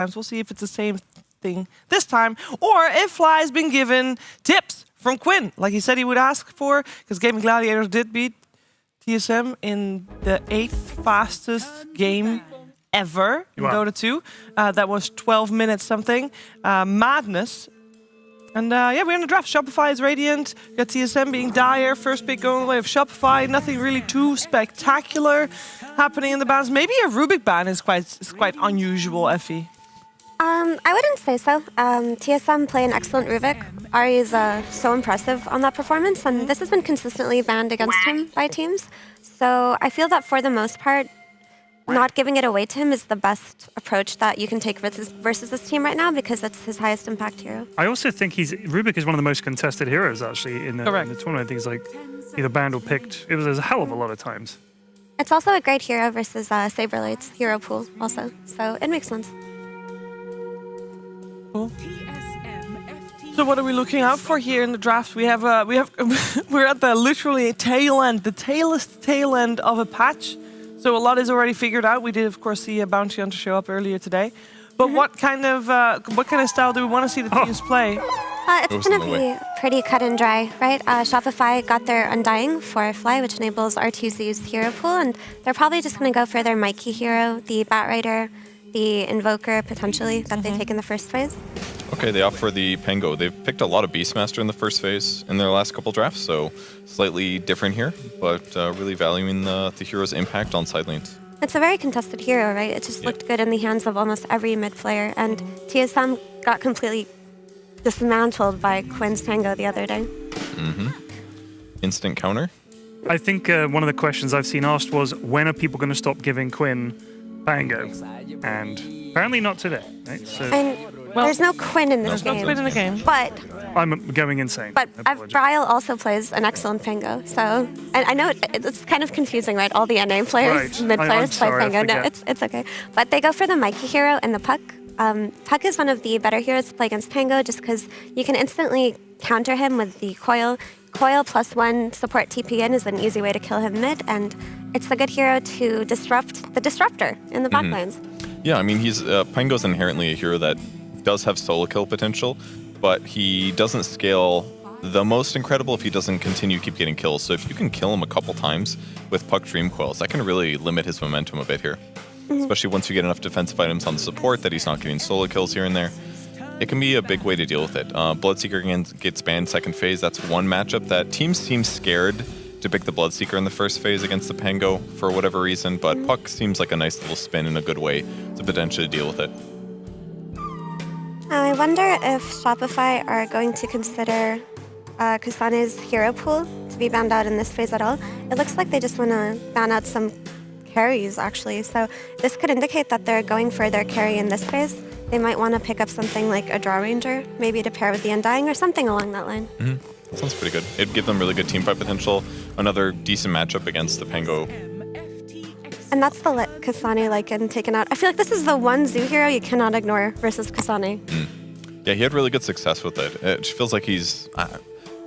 We'll see if it's the same thing this time, or if Fly has been given tips from Quinn, like he said he would ask for, because Gaming Gladiators did beat TSM in the 8th fastest game ever in Dota 2. That was 12 minutes something. Madness. And yeah, we're in the draft. Shopify is Radiant. We got TSM being Dire. First pick going away of Shopify. Nothing really too spectacular happening in the bans. Maybe a Rubik ban is quite unusual, Effie. I wouldn't say so. TSM play an excellent Rubik. Ari is so impressive on that performance, and this has been consistently banned against him by teams. So I feel that for the most part, not giving it away to him is the best approach that you can take versus this team right now, because it's his highest impact hero. I also think Rubik is one of the most contested heroes actually in the tournament. I think he's like either banned or picked. It was a hell of a lot of times. It's also a great hero versus Saberlight's hero pool also, so it makes sense. Cool. So what are we looking out for here in the draft? We're at the literally tail end, the tail end of a patch. So a lot is already figured out. We did, of course, see a Bounty Hunter show up earlier today. But what kind of style do we want to see the teams play? It's going to be pretty cut and dry, right? Shopify got their Undying for Fly, which enables R2's to use hero pool, and they're probably just going to go for their Mikey hero, the Bat Rider, the Invoker, potentially, that they take in the first phase. Okay, they opt for the Pango. They've picked a lot of Beastmaster in the first phase in their last couple drafts, so slightly different here, but really valuing the hero's impact on side lanes. It's a very contested hero, right? It just looked good in the hands of almost every mid player, and TSM got completely dismantled by Quinn's Tango the other day. Instant counter? I think one of the questions I've seen asked was, when are people going to stop giving Quinn Pango? And apparently not today, right? So there's no Quinn in this game. No Quinn in the game. But I'm going insane. But Bryle also plays an excellent Pango, so and I know it's kind of confusing, right? All the NA players, mid players play Pango. No, it's okay. But they go for the Mikey hero and the Puck. Puck is one of the better heroes to play against Pango, just because you can instantly counter him with the Coil. Coil +1 support TP in is an easy way to kill him mid, and it's a good hero to disrupt the disruptor in the backlines. Yeah, I mean, Pango's inherently a hero that does have solo kill potential, but he doesn't scale the most incredible if he doesn't keep getting kills. So if you can kill him a couple times with Puck Dream Coils, that can really limit his momentum a bit here. Especially once you get enough defensive items on the support that he's not getting solo kills here and there. It can be a big way to deal with it. Bloodseeker gets banned second phase. That's one matchup that teams seem scared to pick the Bloodseeker in the first phase against the Pango for whatever reason, but Puck seems like a nice little spin in a good way to potentially deal with it. I wonder if Shopify are going to consider Kasane's hero pool to be banned out in this phase at all. It looks like they just want to ban out some carries, actually. So this could indicate that they're going for their carry in this phase. They might want to pick up something like a Draw Ranger, maybe to pair with the Undying or something along that line. That sounds pretty good. It'd give them really good teamfight potential. Another decent matchup against the Pango. And that's the Kasane Lycan taken out. I feel like this is the one Zoo hero you cannot ignore versus Kasane. Yeah, he had really good success with it. It feels like he's...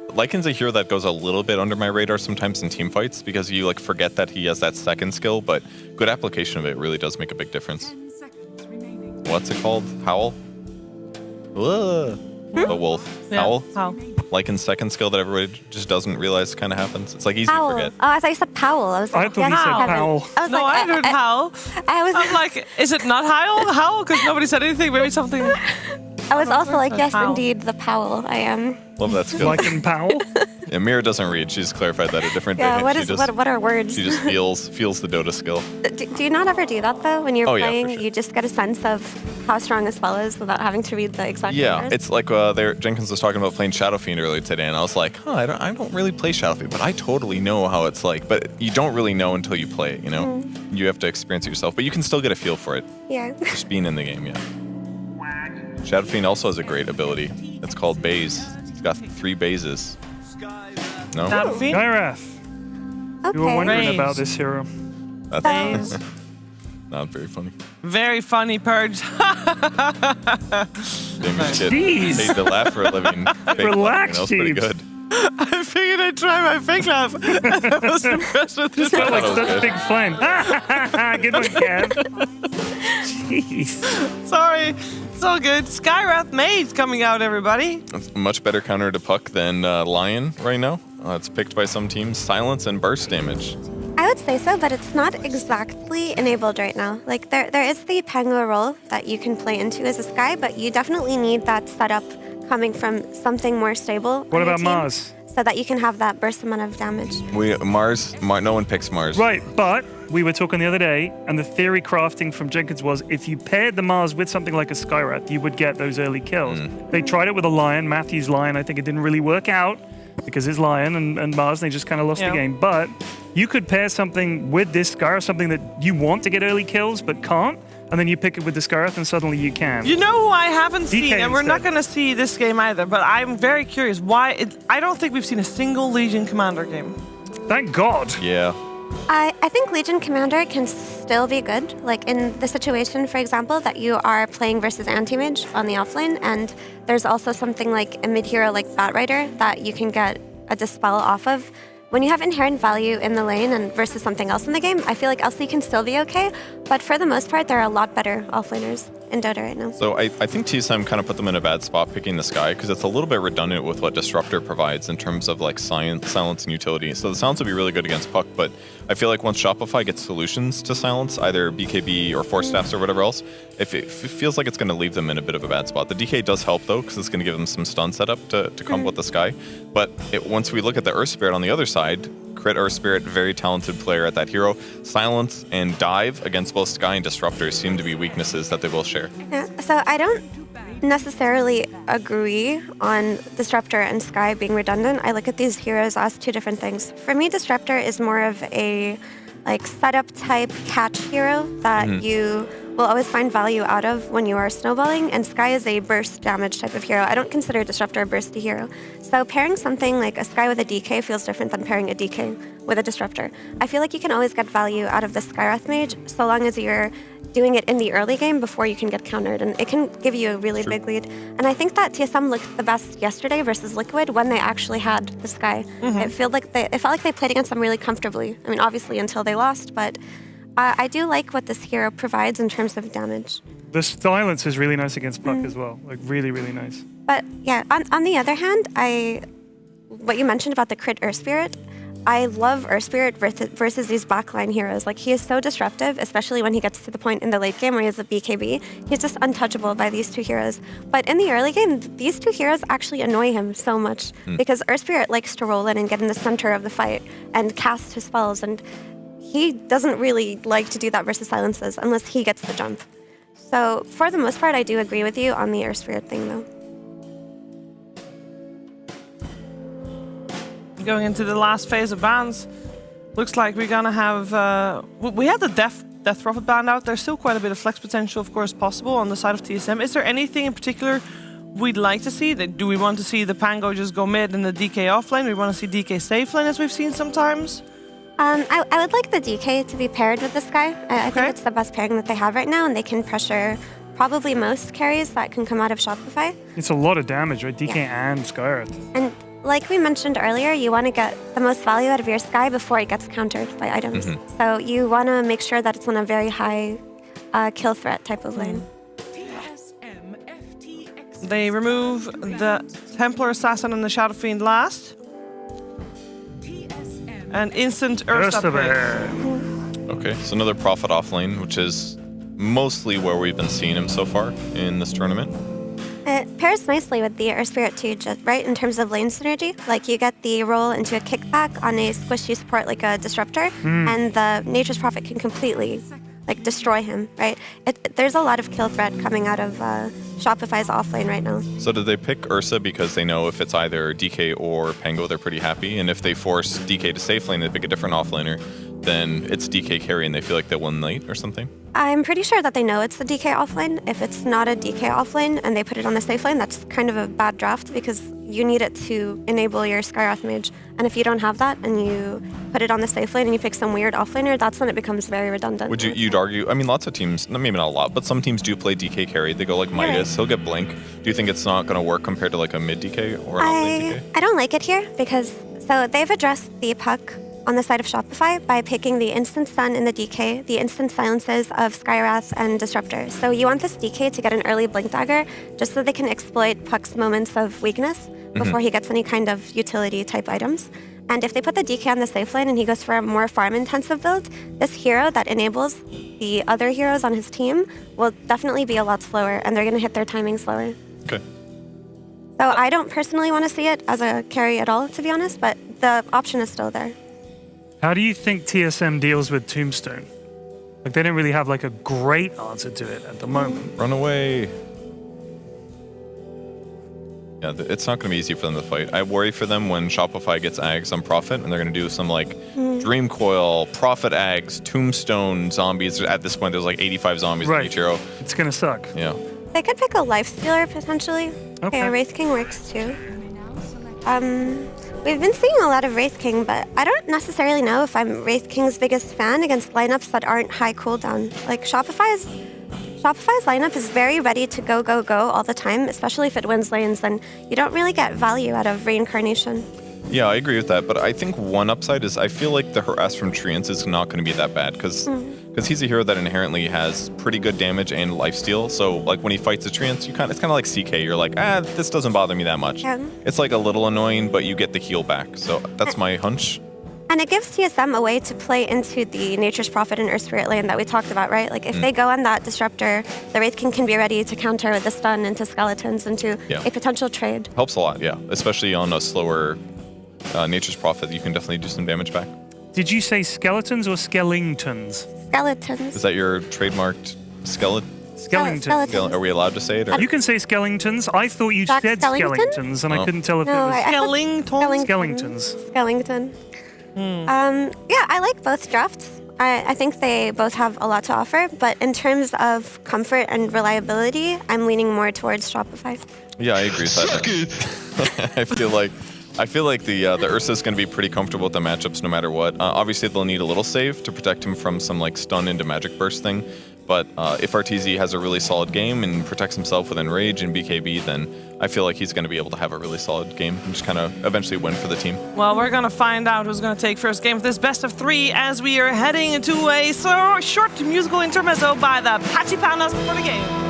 Lycan's a hero that goes a little bit under my radar sometimes in team fights because you forget that he has that second skill, but good application of it really does make a big difference. What's it called? Howl? The wolf. Yeah, Howl? Howl. Lycan's second skill that everybody just doesn't realize kind of happens. It's easy Howl. to forget. Oh, I thought you said Powell. I was like, I thought you said Powell. I was No, like, I heard Howl. I'm like, is it not Howl? Because nobody said anything. Maybe something. I was also like, yes, Powell. indeed, the Powell. I am. Love that skill. Lycan Powell? Yeah, Mira doesn't read. She's clarified that a different day. Yeah, what are words? She just feels the Dota skill. Do you not ever do that, though? When you're playing, for sure. you just get a sense of how strong a spell is without having to read the exact numbers? It's like Jenkins was talking about playing Shadow Fiend earlier today, and I was like, I don't really play Shadow Fiend, but I totally know how it's like. But you don't really know until you play it, you know? You have to experience it yourself, but you can still get a feel for it. Yeah. Just being in the game, yeah. Shadow Fiend also has a great ability. It's called Baze. He's got 3 bazes. No? Shadow Fiend? Gyrath. Okay. You were wondering Raise. about this hero. That's not very funny. Very funny, Purge. Damage kid paid to laugh for a living. Relax, That was pretty Jeeves. good. I figured I'd try my fake laugh. I was impressed with this. Felt like That was such a good. big flame. Good one, Kev. Jeez. Sorry. It's all good. Skywrath Maid's coming out, everybody. It's a much better counter to Puck than Lion right now. It's picked by some teams. Silence and burst damage. I would say so, but it's not exactly enabled right now. Like there is the Pango role that you can play into as a Sky, but you definitely need that setup coming from something more stable. What on your about team Mars? So that you can have that burst amount of damage. No one picks Mars. Right, but we were talking the other day, and the theory crafting from Jenkins was if you paired the Mars with something like a Skywrath, you would get those early kills. They tried it with a Lion, Matthew's Lion. I think it didn't really work out because it's Lion and Mars, and they just kind of lost the game. But you could pair something with this Skywrath, something that you want to get early kills but can't, and then you pick it with the Skywrath, and suddenly you can. You know who I haven't DK seen, and we're not instead. going to see this game either, but I'm very curious why. I don't think we've seen a single Legion Commander game. Thank God. Yeah. I think Legion Commander can still be good. Like in the situation, for example, that you are playing versus anti-mage on the offlane, and there's also something like a mid-hero like Batrider that you can get a dispel off of. When you have inherent value in the lane and versus something else in the game, I feel like LC can still be okay, but for the most part, there are a lot better offlaners in Dota right now. So I think TSM kind of put them in a bad spot picking the Sky because it's a little bit redundant with what Disruptor provides in terms of like silence and utility. So the silence would be really good against Puck, but I feel like once Shopify gets solutions to silence, either BKB or Force Staffs or whatever else, if it feels like it's going to leave them in a bit of a bad spot. The DK does help though because it's going to give them some stun setup to combo with the Sky. But once we look at the Earth Spirit on the other side, Crit Earth Spirit, very talented player at that hero. Silence and Dive against both Sky and Disruptor seem to be weaknesses that they will share. Yeah, so I don't necessarily agree on Disruptor and Sky being redundant. I look at these heroes as two different things. For me, Disruptor is more of a like setup type catch hero that you will always find value out of when you are snowballing, and Sky is a burst damage type of hero. I don't consider Disruptor a bursty hero. So pairing something like a Sky with a DK feels different than pairing a DK with a Disruptor. I feel like you can always get value out of the Skywrath Mage so long as you're doing it in the early game before you can get countered, and it can give you a really big lead. And I think that TSM looked the best yesterday versus Liquid when they actually had the Sky. It felt like they played against them really comfortably. I mean, obviously until they lost, but I do like what this hero provides in terms of damage. The silence is really nice against Puck as well. Like really, really nice. But yeah, on the other hand, what you mentioned about the crit Earth Spirit, I love Earth Spirit versus these backline heroes. Like, he is so disruptive, especially when he gets to the point in the late game where he has a BKB. He's just untouchable by these two heroes. But in the early game, these two heroes actually annoy him so much because Earth Spirit likes to roll in and get in the center of the fight and cast his spells, and he doesn't really like to do that versus silences unless he gets the jump. So for the most part, I do agree with you on the Earth Spirit thing, though. Going into the last phase of bans, looks like we're gonna have. We had the Death Prophet band out. There's still quite a bit of flex potential, of course, possible on the side of TSM. Is there anything in particular we'd like to see? Do we want to see the Pango just go mid and the DK offlane? We want to see DK safe lane, as we've seen sometimes. I would like the DK to be paired with this guy. I think it's the best pairing that they have right now, and they can pressure probably most carries that can come out of Shopify. It's a lot of damage, right? DK and Skywrath. And like we mentioned earlier, you want to get the most value out of your Sky before it gets countered by items. So you want to make sure that it's on a very high kill threat type of lane. They remove the Templar Assassin and the Shadow Fiend last. And instant Earth upgrade. Okay, so another Prophet offlane, which is mostly where we've been seeing him so far in this tournament. It pairs nicely with the Earth Spirit too, just right in terms of lane synergy. Like, you get the roll into a kickback on a squishy support like a Disruptor, and the Nature's Prophet can completely destroy him, right? There's a lot of kill threat coming out of Shopify's offlane right now. So did they pick Ursa because they know if it's either DK or Pango, they're pretty happy, and if they force DK to safe lane, they pick a different offlaner, then it's DK carry and they feel like they won late or something? I'm pretty sure that they know it's the DK offlane. If it's not a DK offlane and they put it on the safe lane, that's kind of a bad draft because you need it to enable your Skywrath mage. And if you don't have that and you put it on the safe lane and you pick some weird offlaner, that's when it becomes very redundant. Would you'd argue, I mean, lots of teams, maybe not a lot, but some teams do play DK carry. They go like Midas, he'll get Blink. Do you think it's not going to work compared to like a mid DK or an offlane DK? I don't like it here because, so they've addressed the puck on the side of Shopify by picking the instant stun in the DK, the instant silences of Skywrath and Disruptor. So you want this DK to get an early Blink Dagger just so they can exploit Puck's moments of weakness before he gets any kind of utility type items. And if they put the DK on the safe lane and he goes for a more farm intensive build, this hero that enables the other heroes on his team will definitely be a lot slower and they're going to hit their timing slower. Okay. So I don't personally want to see it as a carry at all, to be honest, but the option is still there. How do you think TSM deals with Tombstone? Like, they don't really have like a great answer to it at the moment. Run away. Yeah, it's not going to be easy for them to fight. I worry for them when Shopify gets Ags on Prophet and they're going to do some like Dream Coil, Prophet Ags, Tombstone zombies. At this point, there's like 85 zombies in each hero. It's going to suck. Yeah. They could pick a Lifestealer potentially. Okay. Wraith King works too. We've been seeing a lot of Wraith King, but I don't necessarily know if I'm Wraith King's biggest fan against lineups that aren't high cooldown. Like Shopify's lineup is very ready to go all the time, especially if it wins lanes, then you don't really get value out of Reincarnation. Yeah, I agree with that, but I think one upside is I feel like the harass from Treants is not going to be that bad because he's a hero that inherently has pretty good damage and lifesteal. So like when he fights the Treants, it's kind of like CK. You're like, this doesn't bother me that much. Yeah. It's like a little annoying, but you get the heal back. So that's my hunch. And it gives TSM a way to play into the Nature's Prophet and Earth Spirit lane that we talked about, right? Like if they go on that Disruptor, the Wraith King can be ready to counter with the stun into skeletons into a potential trade. Helps a lot, yeah. Especially on a slower Nature's Prophet, you can definitely do some damage back. Did you say skeletons or skellingtons? Skeletons. Is that your trademarked skeleton? Skellingtons. Are we allowed to say it? Or? You can say skellingtons. I thought you Jack said Skellington? skellingtons, and I couldn't tell if No, it was Skellingtons. skellingtons. Yeah, I like both drafts. I think they both have a lot to offer, but in terms of comfort and reliability, I'm leaning more towards Shopify. Yeah, I agree with that. I feel like the Ursa is going to be pretty comfortable with the matchups no matter what. Obviously, they'll need a little save to protect him from some like stun into magic burst thing. But if RTZ has a really solid game and protects himself with Enrage and BKB, then I feel like he's going to be able to have a really solid game and just kind of eventually win for the team. Well, we're going to find out who's going to take first game of this best of 3 as we are heading into a short musical intermezzo by the Patchy Pandas before the game.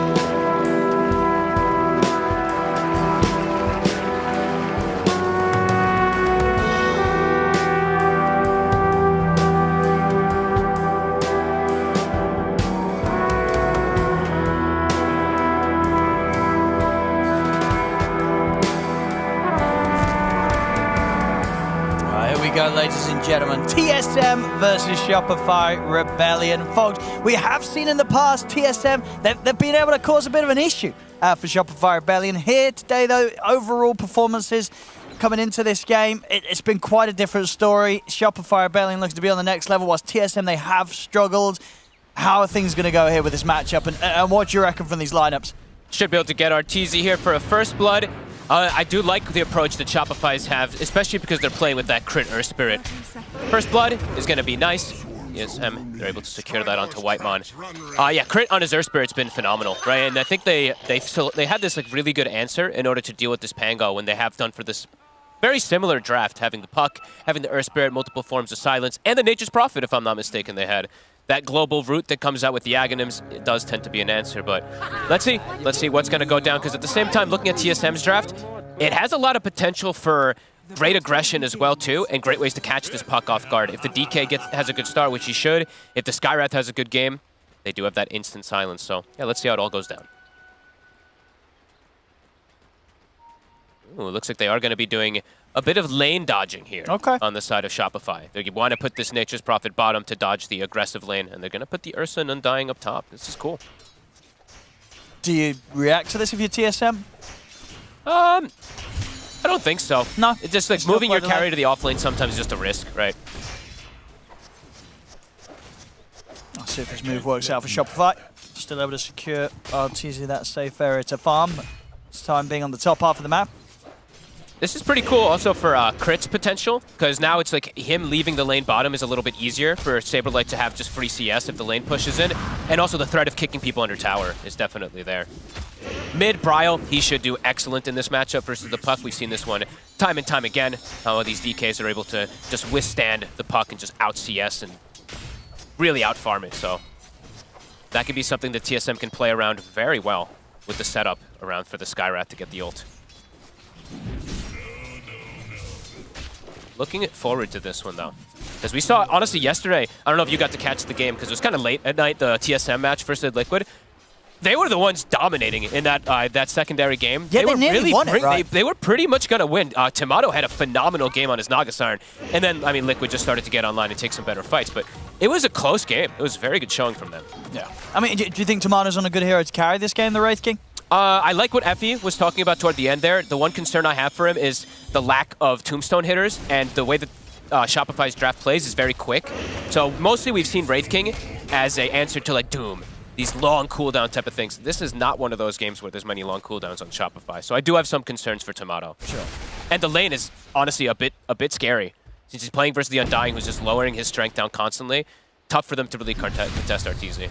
Ladies and gentlemen, TSM versus Shopify Rebellion. Folks, we have seen in the past TSM, they've been able to cause a bit of an issue for Shopify Rebellion. Here today, though, overall performances coming into this game, it's been quite a different story. Shopify Rebellion looks to be on the next level, whilst TSM, they have struggled. How are things going to go here with this matchup, and what do you reckon from these lineups? Should be able to get TZ here for a first blood. I do like the approach that Shopify's have, especially because they're playing with that crit Earth Spirit. First blood is going to be nice. TSM, they're able to secure that onto Whitemon. Yeah, crit on his Earth Spirit's been phenomenal, right? And I think they had this like really good answer in order to deal with this Pango when they have done for this very similar draft, having the Puck, having the Earth Spirit, multiple forms of silence, and the Nature's Prophet, if I'm not mistaken, they had. That global route that comes out with the Aghanims, it does tend to be an answer, but let's see what's going to go down, because at the same time, looking at TSM's draft, it has a lot of potential for great aggression as well, too, and great ways to catch this Puck off guard. If the DK has a good start, which he should, if the Skywrath has a good game, they do have that instant silence, so yeah, let's see how it all goes down. Ooh, it looks like they are going to be doing a bit of lane dodging here on the side of Shopify. They want to put this Nature's Prophet bottom to dodge the aggressive lane, and they're going to put the Ursa and Undying up top. This is cool. Do you react to this if you're TSM? I don't think so. No. It's just like moving your carry to the offlane sometimes is just a risk, right? Let's see if this move works out for Shopify. Still able to secure RTZ that safe area to farm. This time being on the top half of the map. This is pretty cool also for Crit's potential, because now it's like him leaving the lane bottom is a little bit easier for Saberlight to have just free CS if the lane pushes in, and also the threat of kicking people under tower is definitely there. Mid, Bryle, he should do excellent in this matchup versus the Puck. We've seen this one time and time again, how these DKs are able to just withstand the Puck and just out-CS and really out-farm it, so that could be something that TSM can play around very well with the setup around for the Skyrath to get the ult. Looking forward to this one, though. Because we saw, honestly, yesterday, I don't know if you got to catch the game, because it was kind of late at night, the TSM match versus Liquid. They were the ones dominating in that secondary game. Yeah, they nearly won it, right? They were pretty much going to win. Tomato had a phenomenal game on his Naga Siren. And then, I mean, Liquid just started to get online and take some better fights. But it was a close game. It was a very good showing from them. Yeah. I mean, do you think Tomato's on a good hero to carry this game, the Wraith King? I like what Effie was talking about toward the end there. The one concern I have for him is the lack of tombstone hitters, and the way that Shopify's draft plays is very quick. So mostly we've seen Wraith King as an answer to like Doom, these long cooldown type of things. This is not one of those games where there's many long cooldowns on Shopify. So I do have some concerns for Tomato. Sure. And the lane is honestly a bit scary. Since he's playing versus the Undying, who's just lowering his strength down constantly, tough for them to really contest RTZ.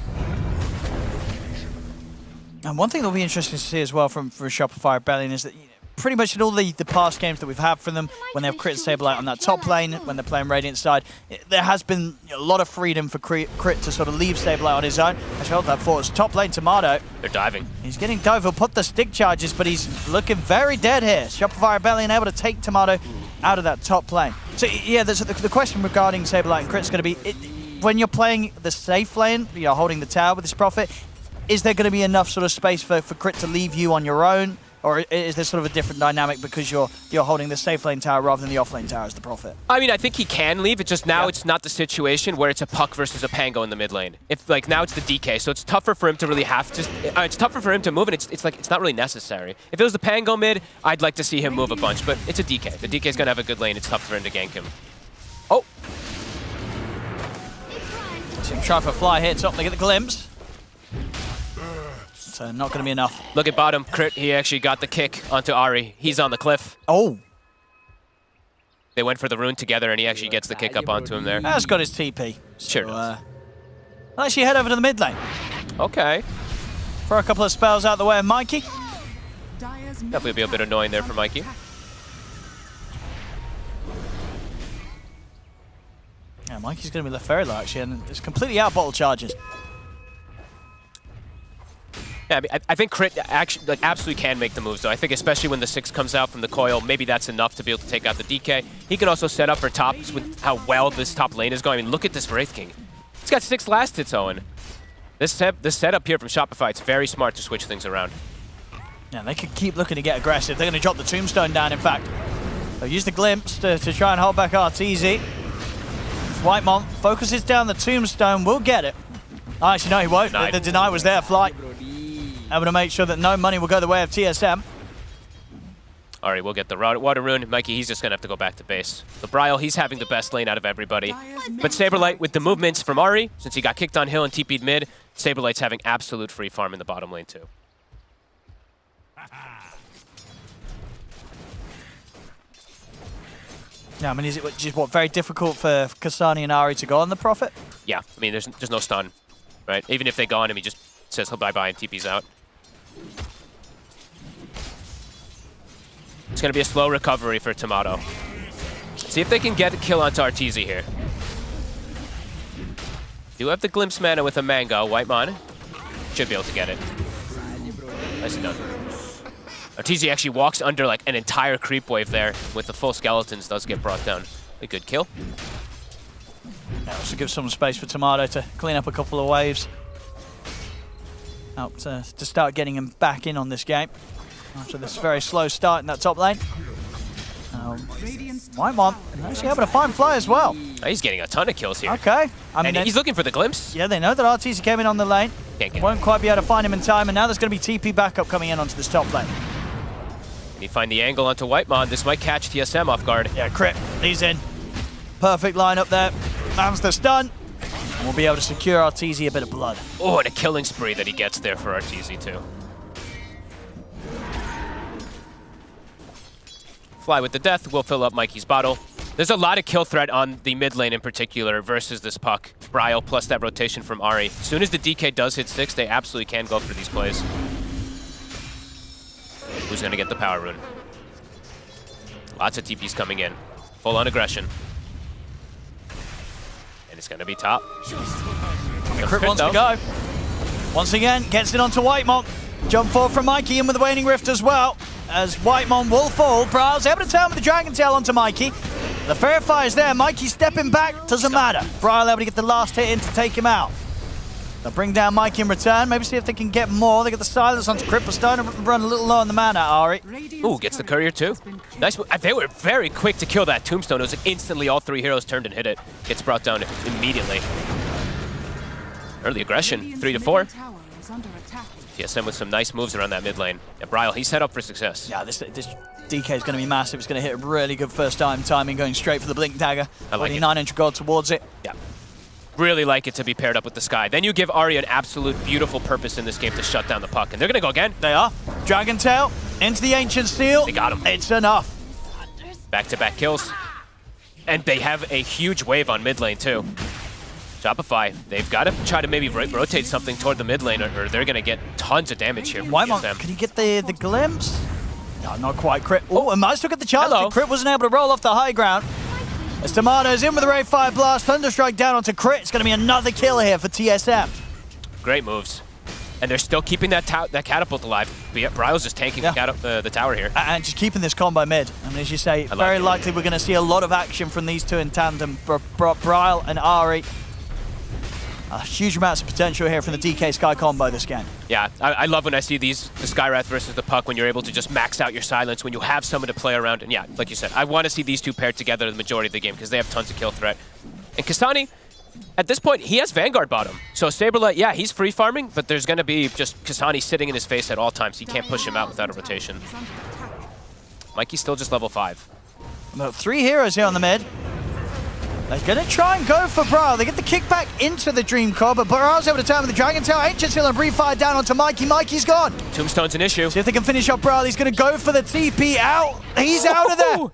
And one thing that'll be interesting to see as well from Shopify Rebellion is that pretty much in all the past games that we've had from them, when they've crit Saberlight on that top lane, when they're playing Radiant side, there has been a lot of freedom for Crit to sort of leave Saberlight on his own. I felt that for his top lane, Tomato. They're diving. He's getting dove. He'll put the stick charges, but he's looking very dead here. Shopify Rebellion able to take Tomato out of that top lane. So yeah, the question regarding Saberlight and Crit is going to be, when you're playing the safe lane, holding the tower with this Prophet, is there going to be enough sort of space for Crit to leave you on your own? Or is there sort of a different dynamic because you're holding the safe lane tower rather than the off lane tower as the Prophet? I mean, I think he can leave. It's just now it's not the situation where it's a Puck versus a Pango in the mid lane. If like now it's the DK, so it's tougher for him to really have to. It's tougher for him to move, and it's like it's not really necessary. If it was the Pango mid, I'd like to see him move a bunch, but it's a DK. The DK's gonna have a good lane. It's tough for him to gank him. Oh. See him try for a fly here. Top, they get the glimpse. So not going to be enough. Look at bottom. Crit, he actually got the kick onto Ari. He's on the cliff. Oh. They went for the rune together, and he actually gets the kick up onto him there. That's got his TP. Sure does. I'll actually head over to the mid lane. Okay. Throw a couple of spells out the way of Mikey. Definitely be a bit annoying there for Mikey. Yeah, Mikey's going to be left very low, actually, and it's completely out bottle charges. Yeah, I think Crit actually absolutely can make the moves, though. I think especially when the 6 comes out from the coil, maybe that's enough to be able to take out the DK. He can also set up for tops with how well this top lane is going. I mean, look at this Wraith King. He's got 6 last hits, Owen. This setup here from Shopify, it's very smart to switch things around. Yeah, they could keep looking to get aggressive. They're going to drop the tombstone down, in fact. They'll use the glimpse to try and hold back RTZ. Whitemont focuses down the tombstone, will get it. Oh, actually, no, he won't. The deny was there, Flight. Able to make sure that no money will go the way of TSM. Alright, we'll get the water rune. Mikey, he's just going to have to go back to base. The Bryle, he's having the best lane out of everybody. But Saberlight, with the movements from Ari, since he got kicked on hill and TP'd mid, Saberlight's having absolute free farm in the bottom lane, too. Yeah, I mean, is it just very difficult for Kasani and Ari to go on the Prophet? Yeah, I mean, there's no stun, right? Even if they go on him, he just says bye-bye and TP's out. It's going to be a slow recovery for Tomato. See if they can get a kill onto RTZ here. Do have the glimpse mana with a Mango. Whitemon should be able to get it. Nicely done. RTZ actually walks under like an entire creep wave there with the full skeletons, does get brought down. A good kill. Yeah, also gives some space for Tomato to clean up a couple of waves. Help to start getting him back in on this game after this very slow start in that top lane. Whitemon actually able to find Fly as well. Oh, he's getting a ton of kills here. Okay. I mean, he's looking for the glimpse. Yeah, they know that RTZ came in on the lane. Won't quite be able to find him in time, and now there's going to be TP backup coming in onto this top lane. Can he find the angle onto Whitemon? This might catch TSM off guard. Yeah, Crit. He's in. Perfect line up there. Lands the stun. We'll be able to secure Arteezy a bit of blood. Oh, and a killing spree that he gets there for Arteezy too. Fly with the death will fill up Mikey's bottle. There's a lot of kill threat on the mid lane in particular versus this puck. Bryle plus that rotation from Ahri. As soon as the DK does hit 6, they absolutely can go for these plays. Who's going to get the power rune? Lots of TPs coming in. Full on aggression. And it's going to be top. Crit wants to go. Once again, gets it onto Whitemon. Jump forward from Mikey in with the Waning Rift as well. As Whitemon will fall. Bryle's able to turn with the Dragon Tail onto Mikey. The Fair Fire's there. Mikey stepping back. Doesn't matter. Bryle able to get the last hit in to take him out. They'll bring down Mikey in return. Maybe see if they can get more. They get the silence onto Crit, but starting to run a little low on the mana, Ahri. Ooh, gets the courier too. Nice. They were very quick to kill that tombstone. It was like instantly all 3 heroes turned and hit it. Gets brought down immediately. Early aggression, 3 to 4. TSM with some nice moves around that mid lane. Yeah, Bryle, he's set up for success. Yeah, this DK is going to be massive. It's going to hit a really good first time timing, going straight for the Blink Dagger. I like it. 900 gold towards it. Yeah. Really like it to be paired up with the Sky. Then you give Ahri an absolute beautiful purpose in this game to shut down the puck. And they're going to go again. They are. Dragon Tail into the Ancient Seal. They got him. It's enough. Back-to-back kills. And they have a huge wave on mid lane too. Shopify, they've got to try to maybe rotate something toward the mid lane or they're going to get tons of damage here. Whitemon, can you get the glimpse? No, not quite. Crit. Oh, and Miles took at the chance. Crit wasn't able to roll off the high ground. As Tomato's in with the Ray Fire Blast, Thunderstrike down onto Crit. It's going to be another kill here for TSM. Great moves. And they're still keeping that catapult alive. But yet Bryle's just tanking the tower here. And just keeping this combo mid. I mean, as you say, very likely we're going to see a lot of action from these two in tandem. Bryle and Ahri. Huge amounts of potential here from the DK Sky combo this game. Yeah, I love when I see the Skywrath versus the puck when you're able to just max out your silence, when you have someone to play around. And yeah, like you said, I want to see these two paired together the majority of the game because they have tons of kill threat. And Kasani, at this point, he has Vanguard bottom. So Saberlight, yeah, he's free farming, but there's going to be just Kasani sitting in his face at all times. He can't push him out without a rotation. Mikey's still just level 5. About 3 heroes here on the mid. They're going to try and go for Bryle. They get the kickback into the Dream Core, but Bryle's able to turn with the Dragon Tail. Ancient Seal and Brief Fire down onto Mikey. Mikey's gone. Tombstone's an issue. See if they can finish up Bryle. He's going to go for the TP out. He's out of there.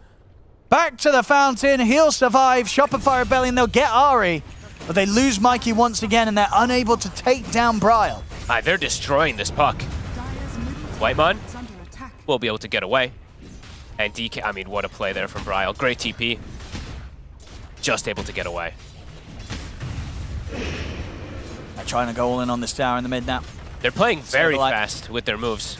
Back to the fountain. He'll survive. Shopify Rebellion, they'll get Ahri, but they lose Mikey once again, and they're unable to take down Bryle. They're destroying this puck. Whitemon will be able to get away. And DK, I mean, what a play there from Bryle. Great TP. Just able to get away. They're trying to go all in on this tower in the mid now. They're playing very fast with their moves.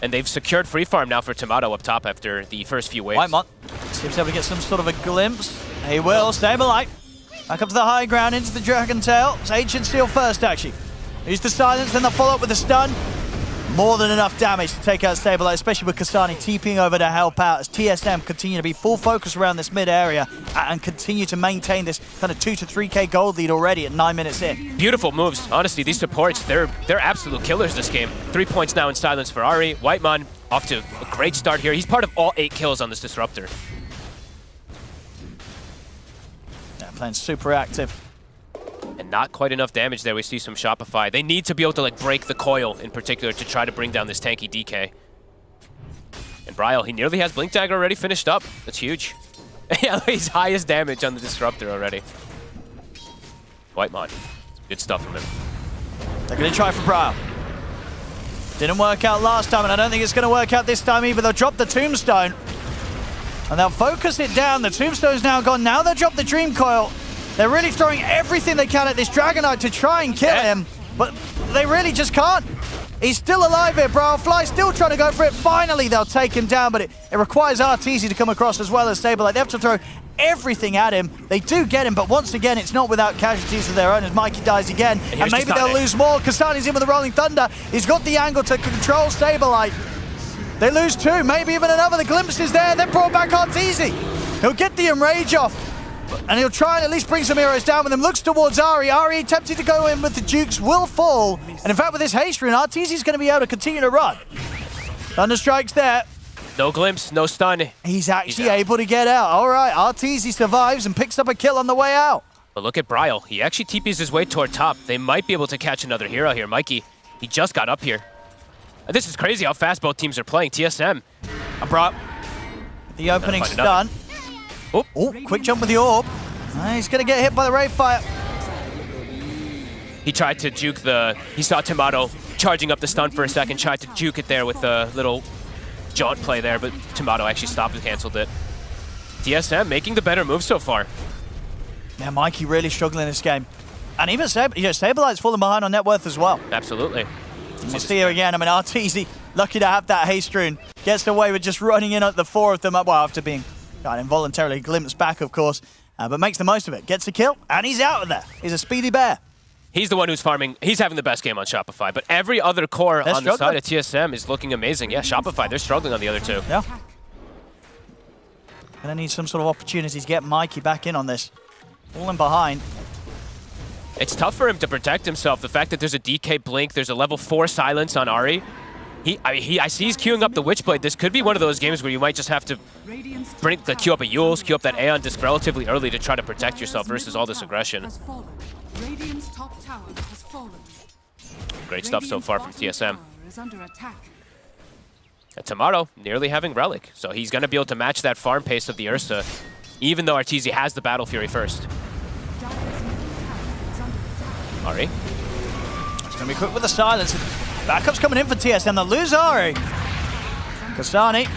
And they've secured free farm now for Tomato up top after the first few waves. Whitemon seems able to get some sort of a glimpse. He will. Saberlight. Back up to the high ground into the Dragon Tail. It's Ancient Seal first, actually. Use the silence, then they'll follow up with the stun. More than enough damage to take out Saberlight, especially with Kasani TPing over to help out as TSM continue to be full focus around this mid area and continue to maintain this kind of 2 to 3k gold lead already at 9 minutes in. Beautiful moves. Honestly, these supports, they're absolute killers this game. 3 points now in silence for Ahri. Whitemon off to a great start here. He's part of all 8 kills on this Disruptor. Yeah, playing super active. And not quite enough damage there. We see some Shopify. They need to be able to like break the coil in particular to try to bring down this tanky DK. And Bryle, he nearly has Blink Dagger already finished up. That's huge. Yeah, he's highest damage on the Disruptor already. Whitemon. Good stuff from him. They're going to try for Bryle. Didn't work out last time, and I don't think it's going to work out this time either. They'll drop the Tombstone. And they'll focus it down. The Tombstone's now gone. Now they'll drop the Dream Coil. They're really throwing everything they can at this Dragonite to try and kill him, but they really just can't. He's still alive here, Brylefly still trying to go for it. Finally, they'll take him down, but it requires Arteezy to come across as well as Saberlight. They have to throw everything at him. They do get him, but once again, it's not without casualties of their own as Mikey dies again. And maybe they'll lose more. Kasani's in with the Rolling Thunder. He's got the angle to control Saberlight. They lose 2, maybe even another. The glimpse is there. They brought back Arteezy. He'll get the Enrage off. And he'll try and at least bring some heroes down with him. Looks towards Ahri. Ahri attempting to go in with the Dukes will fall. And in fact, with this haste rune, Arteezy's going to be able to continue to run. Thunderstrike's there. No glimpse, no stun. He's actually able to get out. All right, Arteezy survives and picks up a kill on the way out. But look at Bryle. He actually TPs his way toward top. They might be able to catch another hero here. Mikey, he just got up here. This is crazy how fast both teams are playing. TSM. The opening stun. Oh, quick jump with the orb. He's going to get hit by the Ray Fire. He tried to juke he saw Tomato charging up the stun for a second, tried to juke it there with a little jaunt play there, but Tomato actually stopped and canceled it. TSM making the better move so far. Yeah, Mikey really struggling this game. And even Saberlight's falling behind on net worth as well. Absolutely. We'll see here again. I mean, Arteezy, lucky to have that haste rune. Gets away with just running in at the 4 of them, well, after being involuntarily glimpsed back, of course, but makes the most of it. Gets a kill, and he's out of there. He's a speedy bear. He's the one who's farming. He's having the best game on Shopify, but every other core on the side of TSM is looking amazing. Yeah, Shopify, they're struggling on the other two. Yeah. Gonna need some sort of opportunity to get Mikey back in on this. Falling behind. It's tough for him to protect himself. The fact that there's a DK blink, there's a level 4 silence on Ahri. I see he's queuing up the Witchblade. This could be one of those games where you might just have to queue up a Eul's, queue up that Aeon Disc relatively early to try to protect yourself versus all this aggression. Great stuff so far from TSM. Tomato nearly having Relic, so he's going to be able to match that farm pace of the Ursa, even though Arteezy has the Battle Fury first. Ahri. It's going to be quick with the silence. Backup's coming in for TSM. They'll lose Ahri. Kasani.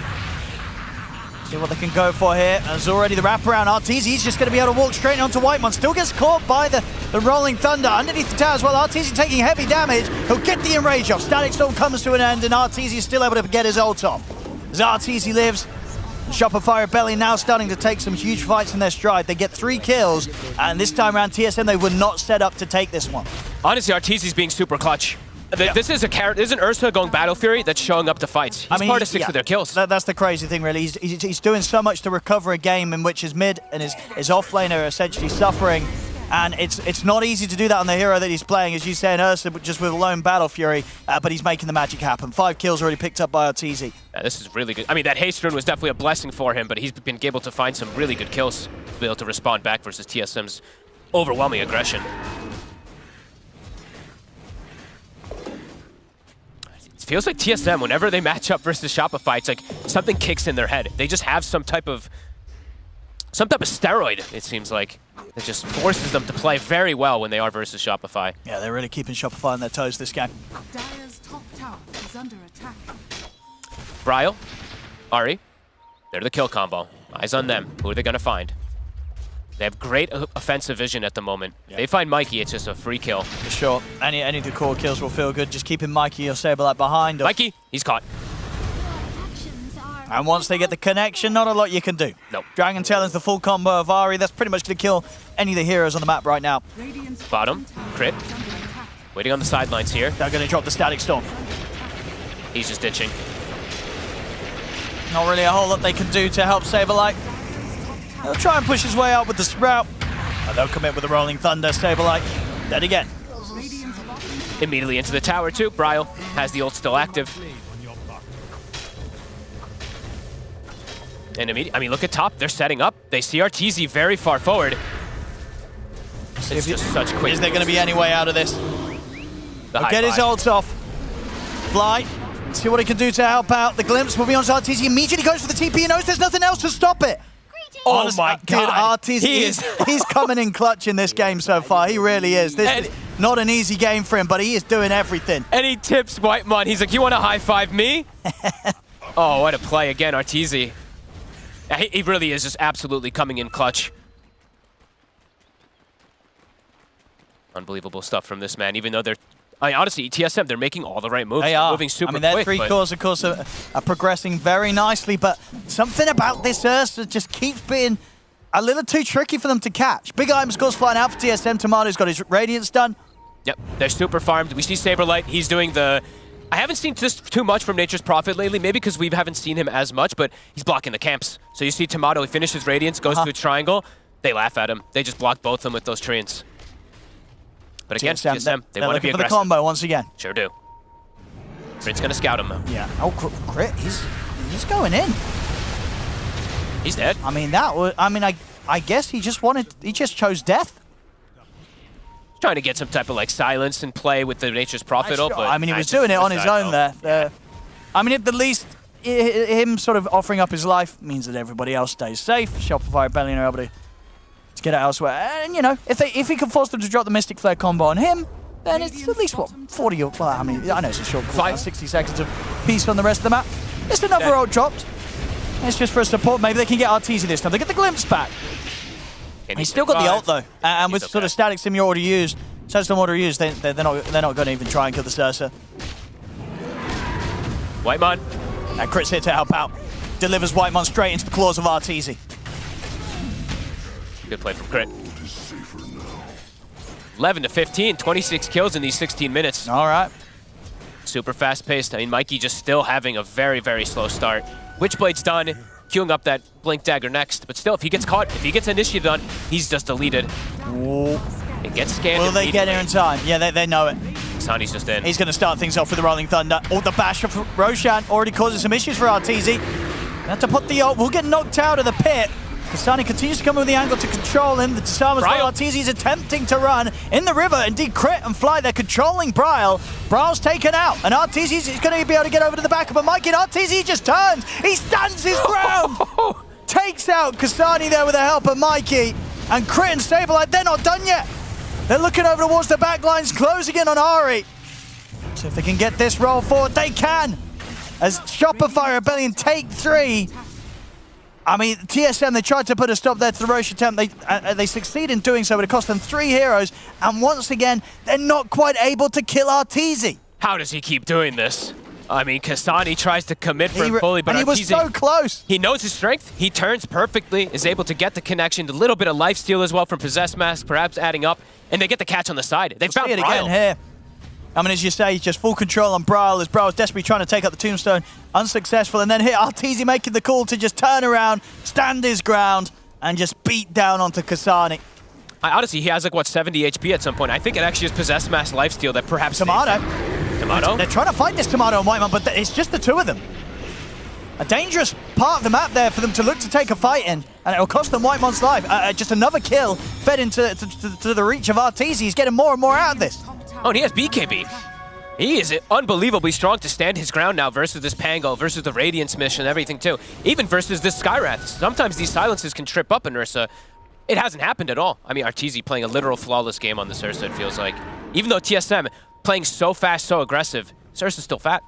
See what they can go for here. There's already the wraparound. Arteezy's just going to be able to walk straight onto Whitemon. Still gets caught by the Rolling Thunder underneath the tower as well. Arteezy taking heavy damage. He'll get the enrage off. Static Storm comes to an end, and Arteezy's still able to get his ult off. As Arteezy lives, Shopify Rebellion now starting to take some huge fights in their stride. They get 3 kills, and this time around TSM, they were not set up to take this one. Honestly, Arteezy's being super clutch. This is an Ursa going Battle Fury that's showing up to fights. He's part of 6 of their kills. That's the crazy thing, really. He's doing so much to recover a game in which his mid and his off lane are essentially suffering. And it's not easy to do that on the hero that he's playing, as you say, in Ursa, just with a lone Battle Fury, but he's making the magic happen. 5 kills already picked up by Arteezy. Yeah, this is really good. I mean, that haste rune was definitely a blessing for him, but he's been able to find some really good kills to be able to respond back versus TSM's overwhelming aggression. It feels like TSM, whenever they match up versus Shopify, it's like something kicks in their head. They just have some type of steroid, it seems like. It just forces them to play very well when they are versus Shopify. Yeah, they're really keeping Shopify on their toes this game. Dire's top tower is under attack. Bryle, Ahri, they're the kill combo. Eyes on them. Who are they going to find? They have great offensive vision at the moment. If they find Mikey, it's just a free kill. For sure. Any of the core kills will feel good. Just keeping Mikey or Saberlight behind. Mikey, he's caught. And once they get the connection, not a lot you can do. Nope. Dragon Talon's the full combo of Ahri. That's pretty much going to kill any of the heroes on the map right now. Bottom, crit. Waiting on the sidelines here. They're going to drop the Static Storm. He's just ditching. Not really a whole lot they can do to help Saberlight. He'll try and push his way out with the Sprout. And they'll commit with the Rolling Thunder. Saberlight dead again. Immediately into the tower too. Bryle has the ult still active. And I mean, look at top. They're setting up. They see Arteezy very far forward. It's just such quick. Is there going to be any way out of this? He'll get his ult off. Fly. See what he can do to help out. The glimpse will be on Arteezy. Immediately goes for the TP and knows there's nothing else to stop it. Oh Honestly, my God. Arteezy he's coming in clutch in this game so far. He really is. This is not an easy game for him, but he is doing everything. And he tips Whitemon. He's like, you want to high-five me? Oh, what a play again, Arteezy. He really is just absolutely coming in clutch. Unbelievable stuff from this man, even though honestly, TSM, they're making all the right moves. They are. Moving super quick. Their 3 cores, of course, are progressing very nicely, but something about this Ursa just keeps being a little too tricky for them to catch. Big item scores flying out for TSM. Tomato's got his Radiance done. Yep, they're super farmed. We see Saberlight. He's doing the... I haven't seen this too much from Nature's Prophet lately, maybe because we haven't seen him as much, but he's blocking the camps. So you see Tomato, he finishes Radiance, goes to a triangle. They laugh at him. They just block both of them with those treants. But again, TSM, they want to be aggressive. For the combo once again. Sure do. Crit's going to scout him. Yeah. Oh, Crit, he's going in. He's dead. I mean, I guess he just chose death. trying to get some type of like silence and play with the Nature's Prophet. Sure. But I mean, he was doing it on his own there. I mean, at the least, him sort of offering up his life means that everybody else stays safe. Shopify Rebellion are able to get it elsewhere. And, you know, if he can force them to drop the Mystic Flare combo on him, then it's at least, what, 40 or... Well, I mean, I know it's a short cooldown, 60 seconds of peace on the rest of the map. Just another ult dropped. It's just for a support. Maybe they can get Arteezy this time. They get the glimpse back. He's still got the ult, though. And with sort of Static Sim already used, Sandstorm already used, they're not going to even try and kill the Sursa. Whitemon. And Crit's here to help out. Delivers Whitemon straight into the claws of Arteezy. Good play from Crit. 11 to 15, 26 kills in these 16 minutes. All right. Super fast-paced. I mean, Mikey just still having a very, very slow start. Witchblade's done, queuing up that Blink Dagger next. But still, if he gets caught, if he gets initiative done, he's just deleted. Ooh. It gets scanned. Will they get here in time? Yeah, they know it. Kasani's just in. He's going to start things off with the Rolling Thunder. Oh, the bash of Roshan already causing some issues for Arteezy. Have to put the ult. We'll get knocked out of the pit. Kasani continues to come with the angle to control him. The disarm as well. Arteezy's attempting to run in the river. Indeed, Crit and Fly, they're controlling Bryle. Bryle's taken out, and Arteezy's going to be able to get over to the back of a Mikey, and Arteezy just turns. He stands his ground. Takes out Kasani there with the help of Mikey. And Crit and Saberlight, they're not done yet. They're looking over towards the back lines, closing in on Ari. So if they can get this roll forward, they can. As Shopify Rebellion take 3. I mean, TSM, they tried to put a stop there to the Roche attempt. They succeed in doing so, but it cost them 3 heroes. And once again, they're not quite able to kill Arteezy. How does he keep doing this? I mean, Kasani tries to commit for him fully, but he was so close. He knows his strength. He turns perfectly, is able to get the connection. A little bit of lifesteal as well from Possessed Mask, perhaps adding up. And they get the catch on the side. They've found it again here. I mean, as you say, just full control on Bryle as Bryle's desperately trying to take up the tombstone. Unsuccessful. And then here, Arteezy making the call to just turn around, stand his ground, and just beat down onto Kasani. Honestly, he has like, what, 70 HP at some point. I think it actually is Possessed Mask lifesteal that perhaps... Tomato. Tomato? They're trying to fight this Tomato and Whitemon, but it's just the 2 of them. A dangerous part of the map there for them to look to take a fight in, and it will cost them Whitemon's life. Just another kill fed into to the reach of Arteezy. He's getting more and more out of this. Oh, and he has BKB. He is unbelievably strong to stand his ground now versus this Pango, versus the Radiance mission and everything too. Even versus this Skywrath. Sometimes these silences can trip up an Ursa. It hasn't happened at all. I mean, Arteezy playing a literal flawless game on this Ursa, it feels like. Even though TSM playing so fast, so aggressive, this Ursa's still fat.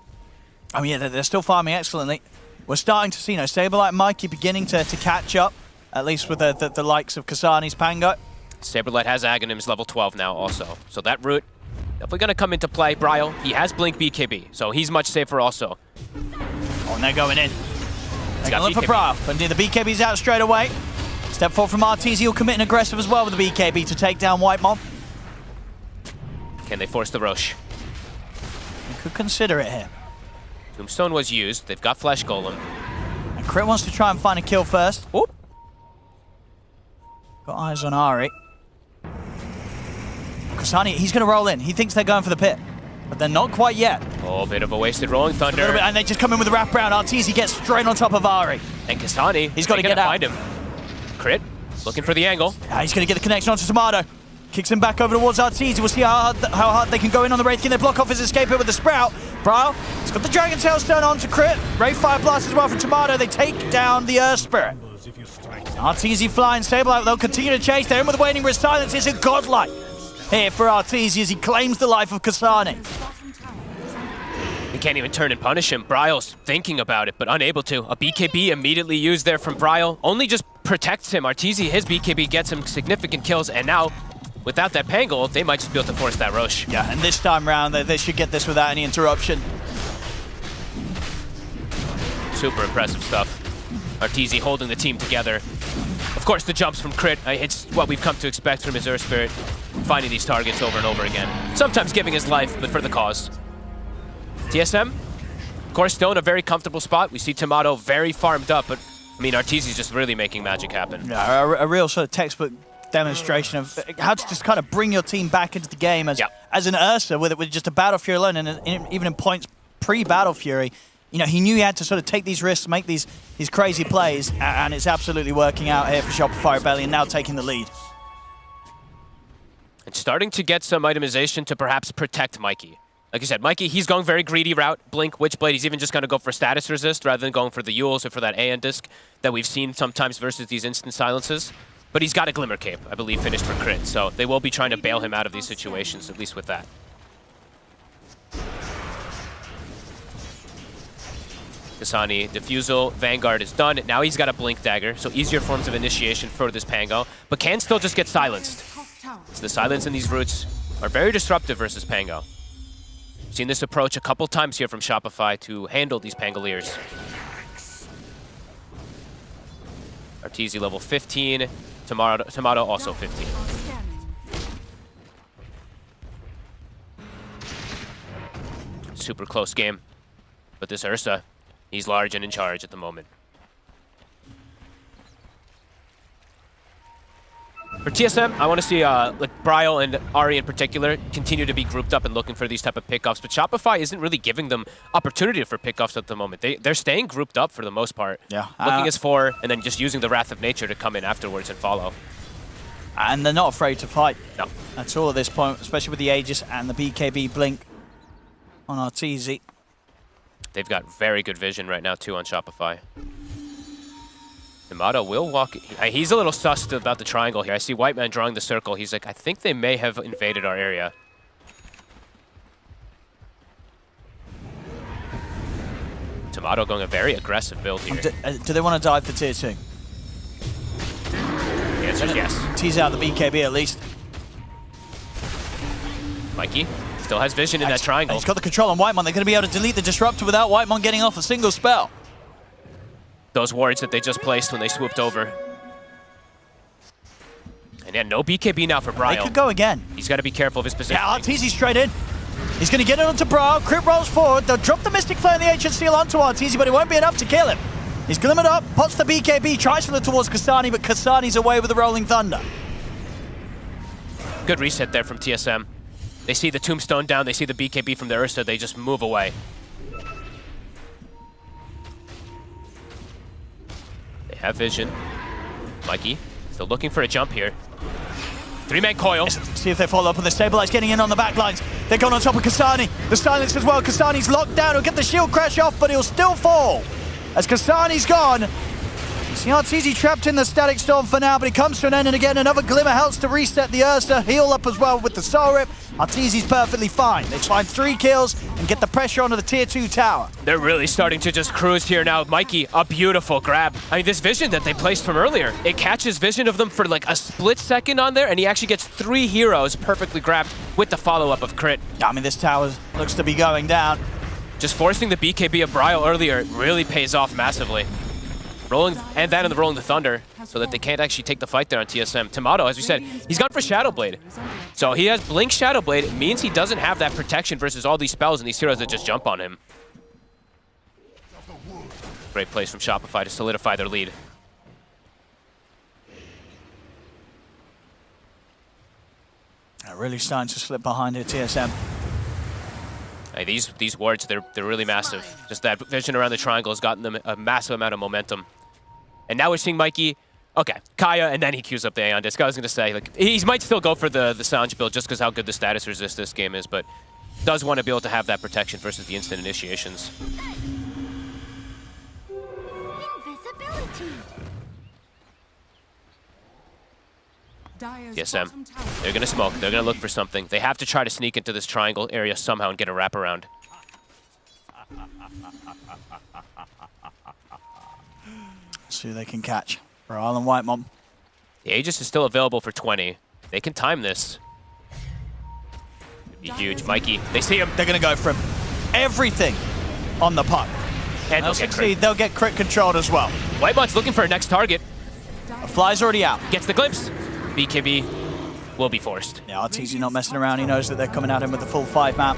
I mean, yeah, they're still farming excellently. We're starting to see, Saberlight and Mikey beginning to catch up, at least with the likes of Kasani's Pango. Saberlight has Aghanims level 12 now also. So that route, definitely going to come into play. Bryle, he has Blink BKB, so he's much safer also. Oh, and they're going in. They're going to look for Bryle. But indeed, the BKB's out straight away. Step forward from Arteezy, he'll commit an aggressive as well with the BKB to take down Whitemon. Can they force the Roche? They could consider it here. Tombstone was used. They've got Flesh Golem. And Crit wants to try and find a kill first. Oop. Got eyes on Ari. Kasani, he's going to roll in. He thinks they're going for the pit. But they're not quite yet. Oh, bit of a wasted Rolling Thunder. And they just come in with a wraparound. Arteezy gets straight on top of Ari. And Kasani, he's got to get out. Find him. Crit, looking for the angle. He's going to get the connection onto Tomato. Kicks him back over towards Arteezy. We'll see how hard they can go in on the Wraith. Can they block off his escape here with the Sprout? Bryle, he's got the Dragon Tail Stone on to Crit. Wraith Fire Blast as well from Tomato. They take down the Earth Spirit. Arteezy flying, Saberlight, they'll continue to chase. They're in with the Waiting Wrist. Silence is a godlike here for Arteezy as he claims the life of Kasani. He can't even turn and punish him. Bryle's thinking about it, but unable to. A BKB immediately used there from Bryle. Only just protects him. Arteezy, his BKB gets him significant kills, and now without that Pangle, they might just be able to force that Roche. Yeah, and this time round, they should get this without any interruption. Super impressive stuff. Arteezy holding the team together. Of course, the jumps from Crit, it's what we've come to expect from his Earth Spirit. Finding these targets over and over again. Sometimes giving his life, but for the cause. TSM, of course, still in a very comfortable spot. We see Tomato very farmed up, but I mean, Arteezy's just really making magic happen. Yeah, a real sort of textbook demonstration of how to just kind of bring your team back into the game as an Ursa with just a Battle Fury alone, and even in points pre-Battle Fury, he knew he had to sort of take these risks, make these crazy plays, and it's absolutely working out here for Shopify Rebellion, now taking the lead. And starting to get some itemization to perhaps protect Mikey. Like you said, Mikey, he's going very greedy route. Blink, Witchblade, he's even just going to go for status resist rather than going for the Yules or for that AN disc that we've seen sometimes versus these instant silences. But he's got a Glimmer Cape, I believe, finished for crit. So they will be trying to bail him out of these situations, at least with that. Kasani, Diffusal, Vanguard is done. Now he's got a Blink Dagger, so easier forms of initiation for this Pango, but can still just get silenced. So the silence in these roots are very disruptive versus Pango. Seen this approach a couple times here from Shopify to handle these Pangoliers. Arteezy level 15, Tomato also 15. Super close game, but this Ursa, he's large and in charge at the moment. For TSM, I want to see like Bryle and Ari in particular continue to be grouped up and looking for these type of pickoffs, but Shopify isn't really giving them opportunity for pickoffs at the moment. They're staying grouped up for the most part. Yeah. Looking as 4 and then just using the Wrath of Nature to come in afterwards and follow. And they're not afraid to fight. No. That's all at this point, especially with the Aegis and the BKB Blink on Arteezy. They've got very good vision right now too on Shopify. Yamato will walk. He's a little sus about the triangle here. I see White Man drawing the circle. He's like, I think they may have invaded our area. Tomato going a very aggressive build here. Do they want to dive for tier 2? The answer is yes. Tease out the BKB at least. Mikey still has vision in that triangle. He's got the control on Whitemon. They're going to be able to delete the Disruptor without Whitemon getting off a single spell. Those wards that they just placed when they swooped over. And yeah, no BKB now for Bryle. They could go again. He's got to be careful of his position. Yeah, Arteezy straight in. He's going to get it onto Bryle. Crit rolls forward. They'll drop the Mystic Flare and the Ancient Seal onto Arteezy, but it won't be enough to kill him. He's glimmered up, pots the BKB, tries to look towards Kasani, but Kasani's away with the Rolling Thunder. Good reset there from TSM. They see the Tombstone down, they see the BKB from the Ursa, they just move away. They have vision. Mikey still looking for a jump here. 3-man coil. See if they follow up with the Stabilize, getting in on the back lines. They're going on top of Kasani. The silence as well. Kasani's locked down. He'll get the shield crash off, but he'll still fall. As Kasani's gone. See Arteezy trapped in the Static Storm for now, but it comes to an end, and again another Glimmer helps to reset the Ursa. Heal up as well with the Soul Rip. Arteezy's perfectly fine. They find 3 kills and get the pressure onto the tier 2 tower. They're really starting to just cruise here now. Mikey, a beautiful grab. I mean, this vision that they placed from earlier, it catches vision of them for like a split second on there, and he actually gets 3 heroes perfectly grabbed with the follow-up of crit. I mean, this tower looks to be going down. Just forcing the BKB of Bryle earlier really pays off massively. Rolling, and then in the Rolling the Thunder, so that they can't actually take the fight there on TSM. Tomato, as we said, he's gone for Shadow Blade. So he has Blink Shadow Blade. It means he doesn't have that protection versus all these spells and these heroes that just jump on him. Great place from Shopify to solidify their lead. They're really starting to slip behind here, TSM. Hey, these wards, they're really massive. Just that vision around the triangle has gotten them a massive amount of momentum. And now we're seeing Mikey, okay, Kaya, and then he queues up the Aeon Disc. I was going to say, like, he might still go for the Sanj build just because how good the status resist this game is, but does want to be able to have that protection versus the instant initiations. Invisibility. TSM, they're going to smoke. They're going to look for something. They have to try to sneak into this triangle area somehow and get a wraparound. See who they can catch. Bryle and Whitemon. The Aegis is still available for 20. They can time this. It'd be huge. Mikey, they see him. They're going to go for him. Everything on the puck. And They'll succeed. They'll get crit controlled as well. Whitemon's looking for a next target. A fly's already out. Gets the glimpse. BKB will be forced. Yeah, Arteezy not messing around. He knows that they're coming at him with the full 5 map.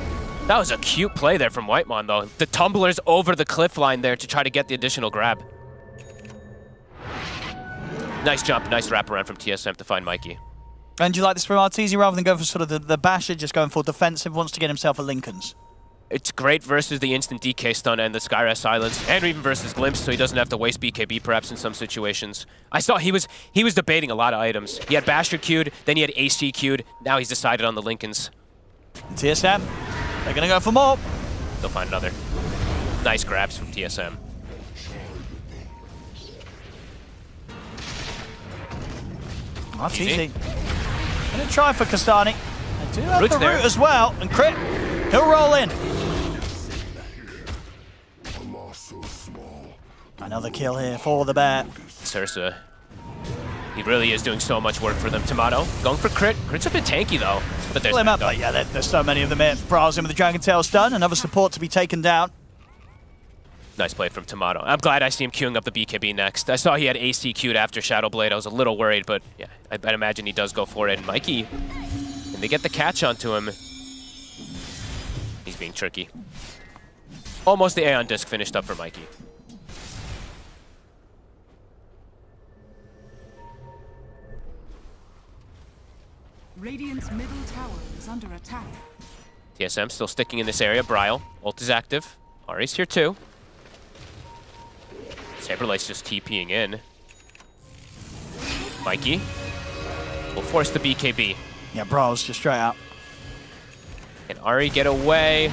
That was a cute play there from Whitemon, though. The tumblers over the cliff line there to try to get the additional grab. Nice jump, nice wraparound from TSM to find Mikey. And do you like this from Arteezy rather than going for sort of the basher, just going for defensive, wants to get himself a Lincoln's? It's great versus the instant DK stun and the Skyrest silence, and even versus Glimpse, so he doesn't have to waste BKB perhaps in some situations. I saw he was debating a lot of items. He had Basher queued, then he had AC queued. Now he's decided on the Lincolns. TSM, they're gonna go for more. They'll find another. Nice grabs from TSM. That's easy. Gonna try for Kastani. They do have Root's the there. root as well, and Crit, he'll roll in. Another kill here for the bear. Sursa. He really is doing so much work for them. Tomato going for Crit. Crit's a bit tanky though. But there's Pull him up, but yeah, there's so many of them here. Browse him with the Dragon Tail stun. Another support to be taken down. nice play from Tomato. I'm glad I see him queuing up the BKB next. I saw he had AC queued after Shadowblade. I was a little worried, but yeah, I'd imagine he does go for it. And Mikey, can they get the catch onto him? He's being tricky. Almost the Aeon Disc finished up for Mikey. Radiant's middle tower is under attack. TSM still sticking in this area. Bryle, ult is active. Ari's here too. Saberlight's just TPing in. Mikey will force the BKB. Yeah, Brawl's just straight out. Can Ari get away?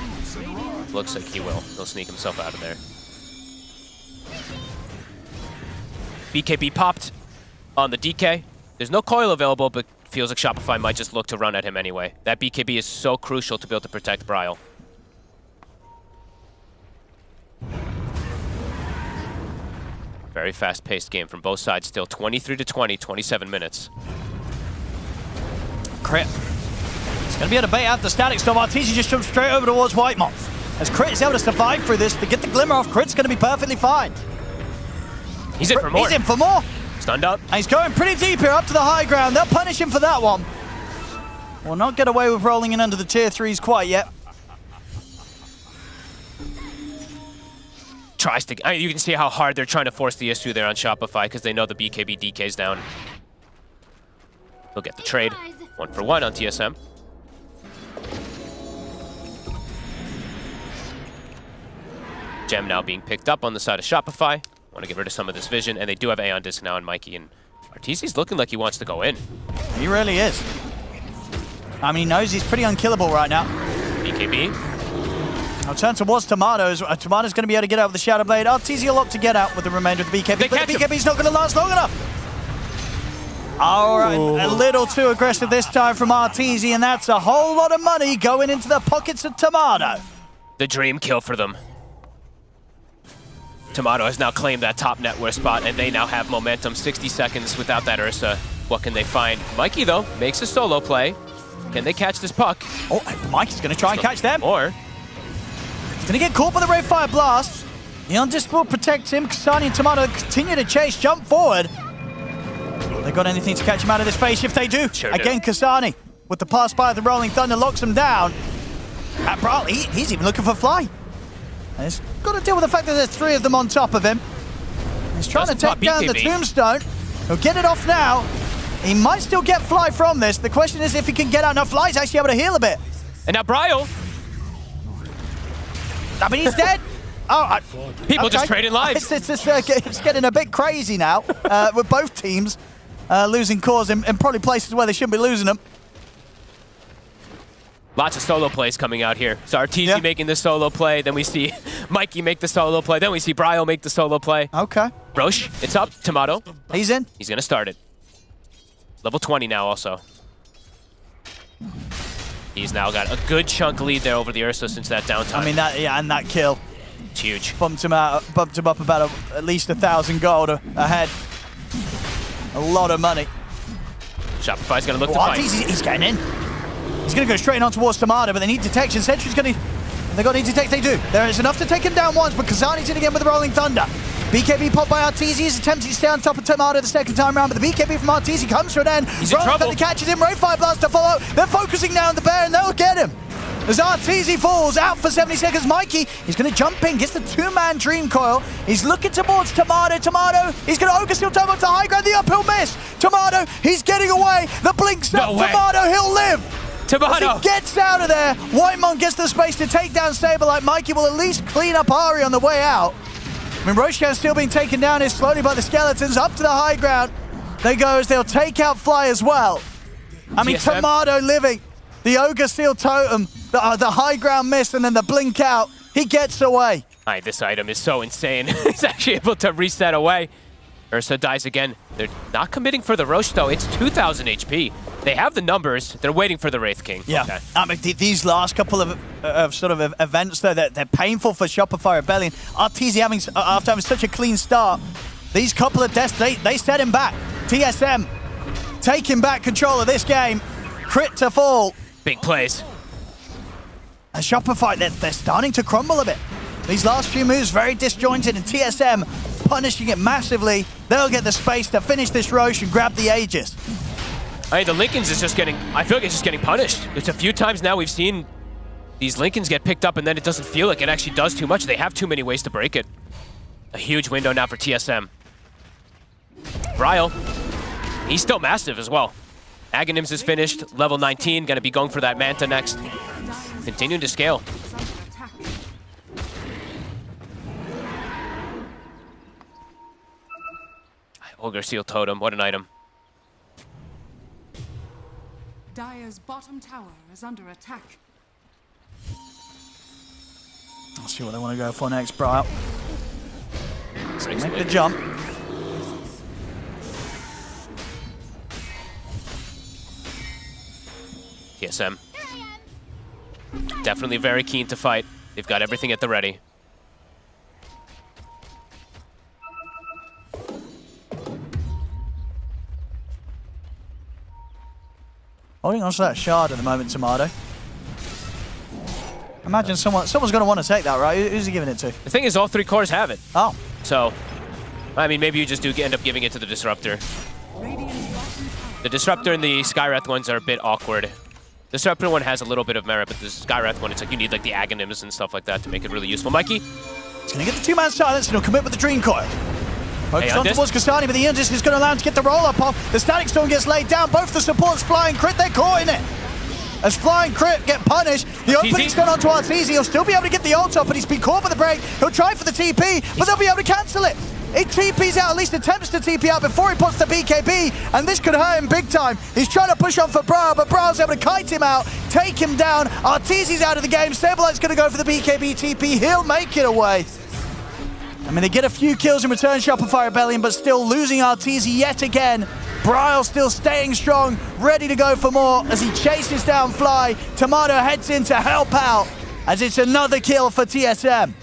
Looks like he will. He'll sneak himself out of there. BKB popped on the DK. There's no coil available, but feels like Shopify might just look to run at him anyway. That BKB is so crucial to be able to protect Bryle. Very fast-paced game from both sides still. 23-20, 27 minutes. Crit. It's going to be able to bait out the static storm. Arteezy just jumps straight over towards Whitemon. As Crit is able to survive through this, to get the glimmer off, Crit's going to be perfectly fine. He's in for more. He's in for more. Stunned up. And he's going pretty deep here, up to the high ground. They'll punish him for that one. Will not get away with rolling in under the tier 3s quite yet. Tries to. I mean, you can see how hard they're trying to force the issue there on Shopify because they know the BKB DK's down. He'll get the trade. 1-for-1 on TSM. Gem now being picked up on the side of Shopify. Want to get rid of some of this vision, and they do have Aeon Disc now on Mikey, and Arteezy's looking like he wants to go in. He really is. I mean, he knows he's pretty unkillable right now. BKB. I'll turn towards Tomatoes. Tomato's going to be able to get out with the Shadow Blade. Arteezy a lot to get out with the remainder of the BKB, but the BKB's not going to last long enough. All right, a little too aggressive this time from Arteezy, and that's a whole lot of money going into the pockets of Tomato. The dream kill for them. Tomato has now claimed that top net worth spot, and they now have momentum. 60 seconds without that Ursa. What can they find? Mikey, though, makes a solo play. Can they catch this puck? Oh, Mikey's going to try and catch them. Or He's going to get caught by the Ray Fire Blast. The Undisc will protect him. Kasani and Tomato continue to chase, jump forward. They got anything to catch him out of this phase? If they do, Sure again, Kasani with the pass by the Rolling Thunder locks him down. And Brawl, he's even looking for Fly. And he's got to deal with the fact that there's 3 of them on top of him. He's trying to take down the Tombstone. He'll get it off now. He might still get Fly from this. The question is if he can get out. Now Fly's actually able to heal a bit. and now Bryle. I mean, he's dead. Oh, People just trading lives. It's getting a bit crazy now with both teams losing cores in probably places where they shouldn't be losing them. Lots of solo plays coming out here. So Arteezy making the solo play, then we see Mikey make the solo play, then we see Bryle make the solo play. Okay. Roche, it's up. Tomato. He's in. He's going to start it. Level 20 now also. He's now got a good chunk lead there over the Ursa since that downtime. I mean, and that kill. It's huge. Bumped him up about at least 1,000 gold ahead. A lot of money. Shopify's going to look to fight. He's getting in. He's going to go straight on towards Tomato, but they need detection. Sentry's going to... They got to detect. They do. There is enough to take him down once, but Kazani's in again with the Rolling Thunder. BKB popped by Arteezy. He's attempting to stay on top of Tomato the second time around, but the BKB from Arteezy comes to an end. He's in trouble. Catches him. Ray Fire Blast to follow. They're focusing now on the bear, and they'll get him. As Arteezy falls out for 70 seconds, Mikey, he's going to jump in, gets the 2-man Dream Coil. He's looking towards Tomato. He's going to Ogre Steel Turbo to high ground. The uphill miss. Tomato, he's getting away. The blink stop. No way. Tomato, he'll live. Tomato. As he gets out of there, Whitemon gets the space to take down Saberlight. Mikey will at least clean up Ari on the way out. I mean, Roshan's still being taken down here slowly by the skeletons. Up to the high ground they go as they'll take out Fly as well. I mean, TSM. Tomato living. The Ogre Seal Totem, the high ground miss, and then the blink out. He gets away. This item is so insane. He's actually able to reset away. Ursa dies again. They're not committing for the Roche, though. It's 2,000 HP. They have the numbers. They're waiting for the Wraith King. Yeah. Okay. I mean, these last couple of sort of events, though, they're painful for Shopify Rebellion. RTZ after having such a clean start, these couple of deaths, they set him back. TSM taking back control of this game. Crit to fall. Big plays. And Shopify, they're starting to crumble a bit. These last few moves very disjointed, and TSM punishing it massively. They'll get the space to finish this Roche and grab the Aegis. The Lincolns is just getting, I feel like it's just getting punished. It's a few times now we've seen these Lincolns get picked up and then it doesn't feel like it actually does too much. They have too many ways to break it. A huge window now for TSM. Bryle, he's still massive as well. Aghanims is finished, level 19, gonna be going for that Manta next. Continuing to scale. Ogre Seal Totem, what an item. Dire's bottom tower is under attack. Let's see what they want to go for next, Bryle. Breaks Make away. the jump. TSM. Definitely very keen to fight. They've got everything at the ready. Holding on to that shard at the moment, Tomato. Imagine someone's going to want to take that, right? Who's he giving it to? The thing is, all three cores have it. Oh. So, I mean, maybe you just do end up giving it to the Disruptor. The Disruptor and the Skywrath ones are a bit awkward. The Disruptor one has a little bit of merit, but the Skywrath one, it's like you need like the Aghanims and stuff like that to make it really useful. Mikey? He's going to get the two-man silence and he'll commit with the Dream Coil. Focus on Undis. towards Kastani, but the Undis is going to allow him to get the roll-up off. The Static Storm gets laid down. Both the supports flying crit, they're caught in it. As flying crit get punished, the opening's gone onto Arteezy. He'll still be able to get the ult off, but he's been caught by the break. He'll try for the TP, but they'll be able to cancel it. He TP's out, at least attempts to TP out before he puts the BKB, and this could hurt him big time. He's trying to push on for Bryle, but Bryle's able to kite him out, take him down. Arteezy's out of the game. Saberlight's going to go for the BKB TP. He'll make it away. I mean, they get a few kills in return, Shopify Rebellion, but still losing Arteezy yet again. Bryle still staying strong, ready to go for more as he chases down Fly. Tomato heads in to help out as it's another kill for TSM.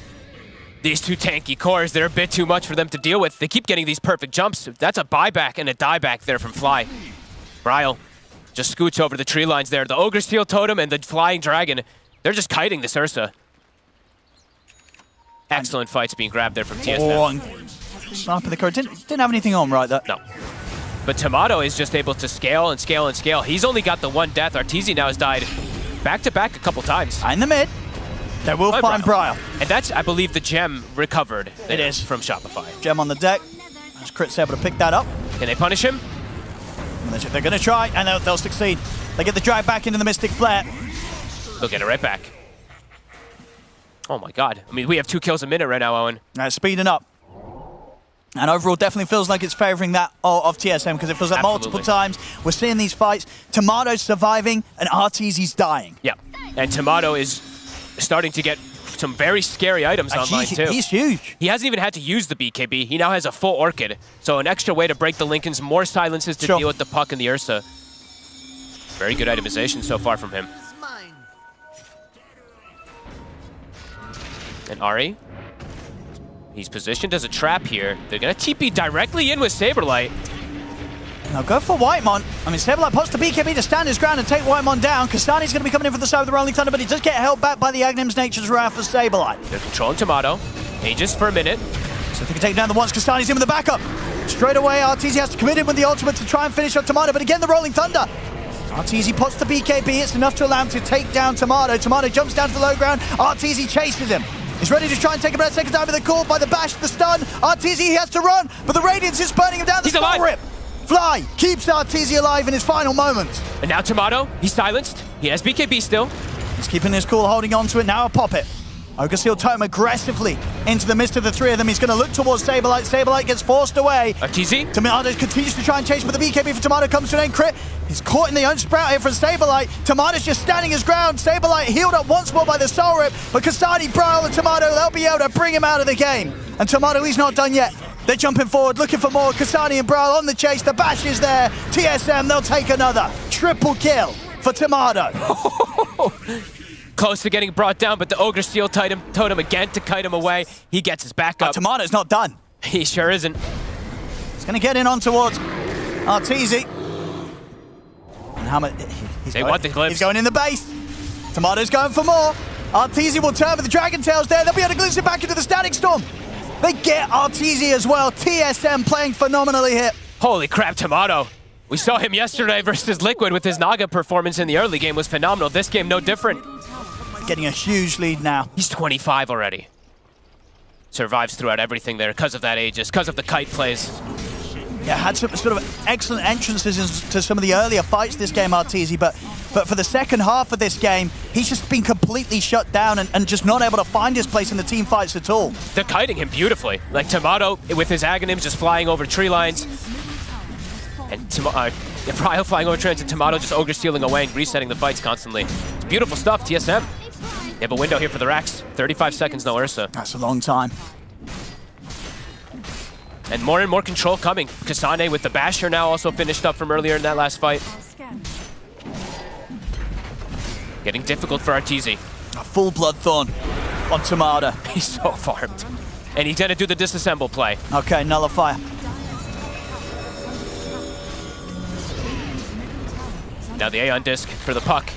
These two tanky cores, they're a bit too much for them to deal with. They keep getting these perfect jumps. That's a buyback and a dieback there from Fly. Bryle just scoots over the tree lines there. The Ogre Steel Totem and the Flying Dragon, they're just kiting this Ursa. Excellent fights being grabbed there from TSM. Oh, and sniping the core. Didn't have anything on right there. No. But Tomato is just able to scale and scale and scale. He's only got the one death. Arteezy now has died back-to-back a couple times. In the mid, they will By find Bryle. And that's, I believe, the gem recovered. It is. From Shopify. Gem on the deck. As Crit's able to pick that up. Can they punish him? And they're going to try, and they'll succeed. They get the drag back into the Mystic Flare. They'll get it right back. Oh my god. I mean, we have 2 kills a minute right now, Owen. Speeding up. And overall, definitely feels like it's favoring that of TSM because it feels like multiple times we're seeing these fights. Tomato's surviving and Arteezy's dying. Yeah. And Tomato is starting to get some very scary items online, too. He's huge. He hasn't even had to use the BKB. He now has a full Orchid. So an extra way to break the Lincolns, more silences to deal with the Puck and the Ursa. Very good itemization so far from him. And Ari, he's positioned as a trap here. They're going to TP directly in with Saberlight. Now go for Whitemon. I mean, Saberlight pots the BKB to stand his ground and take Whitemon down. Kastani's going to be coming in from the side of the Rolling Thunder, but he does get held back by the Agnim's Nature's Wrath for Saberlight. They're controlling Tomato. Aegis for a minute. So if they can take down the once, Kastani's in with the backup. Straight away, Arteezy has to commit in with the ultimate to try and finish off Tomato, but again, the Rolling Thunder. Arteezy pots the BKB. It's enough to allow him to take down Tomato. Tomato jumps down to the low ground. Arteezy chases him. He's ready to try and take him out a second time, but they're called by the bash, the stun. Arteezy, he has to run, but the Radiance is burning him down. The spell rip. Fly keeps Arteezy alive in his final moments. And now Tomato, he's silenced. He has BKB still. He's keeping his cool, holding on to it. Now a pop it. Ogre Seal Tome aggressively into the midst of the three of them. He's going to look towards Saberlight. Saberlight gets forced away. TZ. Tomato continues to try and chase, but the BKB for Tomato comes to an end. Crit. He's caught in the own sprout here from Saberlight. Tomato's just standing his ground. Saberlight healed up once more by the Soul Rip, but Kasani, Braille, and Tomato, they'll be able to bring him out of the game. And Tomato, he's not done yet. They're jumping forward, looking for more. Kasani and Braille on the chase. The bash is there. TSM, they'll take another. Triple kill for Tomato. Close to getting brought down, but the Ogre Steel Totem again to kite him away. He gets his back up. Tomato's not done. He sure isn't. He's going to get in on towards Arteezy. And how much? They want the glimpse. He's going in the base. Tomato's going for more. Arteezy will turn with the Dragon Tails there. They'll be able to glimpse it back into the Static Storm. They get Arteezy as well. TSM playing phenomenally here. Holy crap, Tomato. We saw him yesterday versus Liquid with his Naga performance in the early game was phenomenal. This game, no different. Getting a huge lead now. He's 25 already. Survives throughout everything there because of that Aegis, because of the kite plays. Yeah, had some sort of excellent entrances into some of the earlier fights this game, Arteezy, but for the second half of this game, he's just been completely shut down and just not able to find his place in the team fights at all. They're kiting him beautifully. Like Tomato with his Aghanims just flying over tree lines. And Bryle flying over tree lines and Tomato just Ogre stealing away and resetting the fights constantly. It's beautiful stuff, TSM. They have a window here for the Rax. 35 seconds, no Ursa. That's a long time. And more control coming. Kasane with the Basher now also finished up from earlier in that last fight. Getting difficult for Arteezy. A full Bloodthorn on Tomato. He's so farmed. And he's going to do the disassemble play. Okay, Nullifier. Now the Aeon Disc for the puck.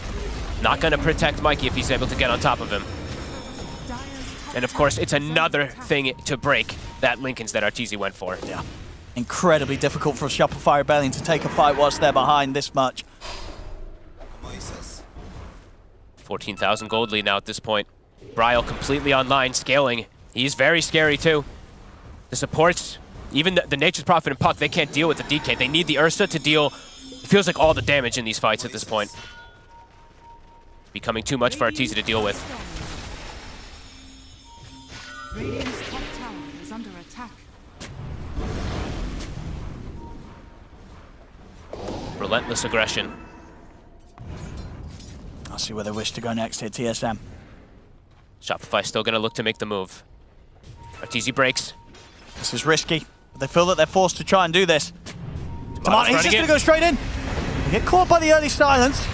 Not going to protect Mikey if he's able to get on top of him. And of course, it's another thing to break that Lincoln's that Arteezy went for. Yeah. Incredibly difficult for Shopify Rebellion to take a fight whilst they're behind this much. 14,000 gold lead now at this point. Bryle completely online, scaling. He's very scary too. The supports, even the Nature's Prophet and Puck, they can't deal with the DK. They need the Ursa to deal, it feels like all the damage in these fights at this point. It's becoming too much for Arteezy to deal with. Radiant's top tower is under attack. Relentless aggression. I'll see where they wish to go next here, TSM. Shopify still going to look to make the move. Arteezy breaks. This is risky, but they feel that they're forced to try and do this. Tomato's He's just running going to go straight in. They get caught by the early silence.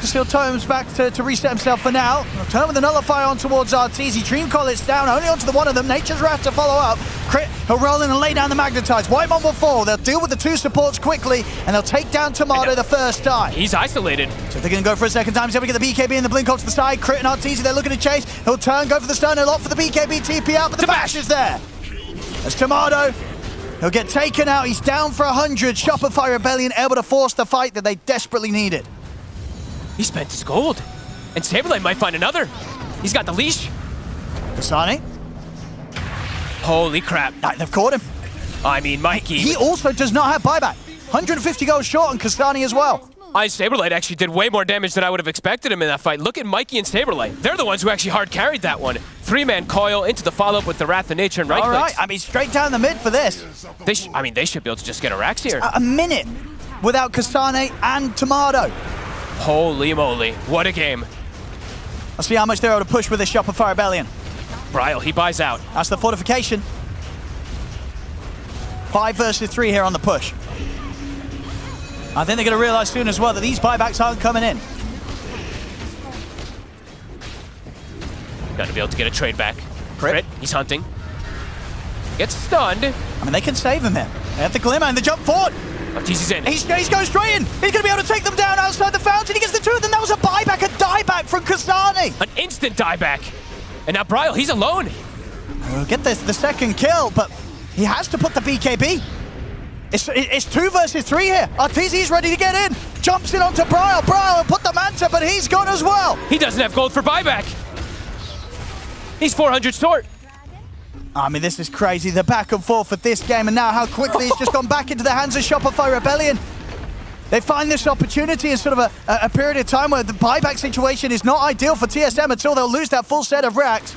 Steal Totem's back to reset himself for now. He'll turn with the Nullifier on towards Arteezy. Dream Collet's down, only onto the one of them. Nature's Wrath to follow up. Crit, he'll roll in and lay down the Magnetize. Whitemon will fall. They'll deal with the two supports quickly, and they'll take down Tomato the first time. He's isolated. So they're going to go for a second time. He's able to get the BKB and the blink off to the side. Crit and Arteezy, they're looking to chase. He'll turn, go for the stun, he'll opt for the BKB, TP out, but the bash is there. As Tomato, he'll get taken out. He's down for 100. Shopify Rebellion able to force the fight that they desperately needed. He spent his gold. And Saberlight might find another. He's got the leash. Kasane. Holy crap. They've caught him. I mean, Mikey. He also does not have buyback. 150 gold short on Kasane as well. Saberlight actually did way more damage than I would have expected him in that fight. Look at Mikey and Saberlight. They're the ones who actually hard carried that one. 3-man coil into the follow-up with the Wrath of Nature and right All right, clicks. I mean, straight down the mid for this. They should be able to just get a Rax here. A minute without Kasane and Tomato. Holy moly, what a game. I'll see how much they're able to push with this Shopify Rebellion. Bryle, he buys out. That's the fortification. 5 versus 3 here on the push. I think they're going to realize soon as well that these buybacks aren't coming in. Got to be able to get a trade back. Crit. He's hunting. Gets stunned. I mean, they can save him here. They have the Glimmer and the jump forward. Arteezy's in. He's going straight in. He's going to be able to take them down outside the fountain. He gets the two of them. That was a buyback, a dieback from Kasane. An instant dieback. And now Bryle, he's alone. He'll get the second kill, but he has to put the BKB. It's 2 versus 3 here. Arteezy's ready to get in. Jumps in onto Bryle. Bryle will put the Manta, but he's gone as well. He doesn't have gold for buyback. He's 400 short. I mean, this is crazy. The back and forth for this game, and now how quickly it's just gone back into the hands of Shopify Rebellion. They find this opportunity in sort of a period of time where the buyback situation is not ideal for TSM at all. They'll lose that full set of racks.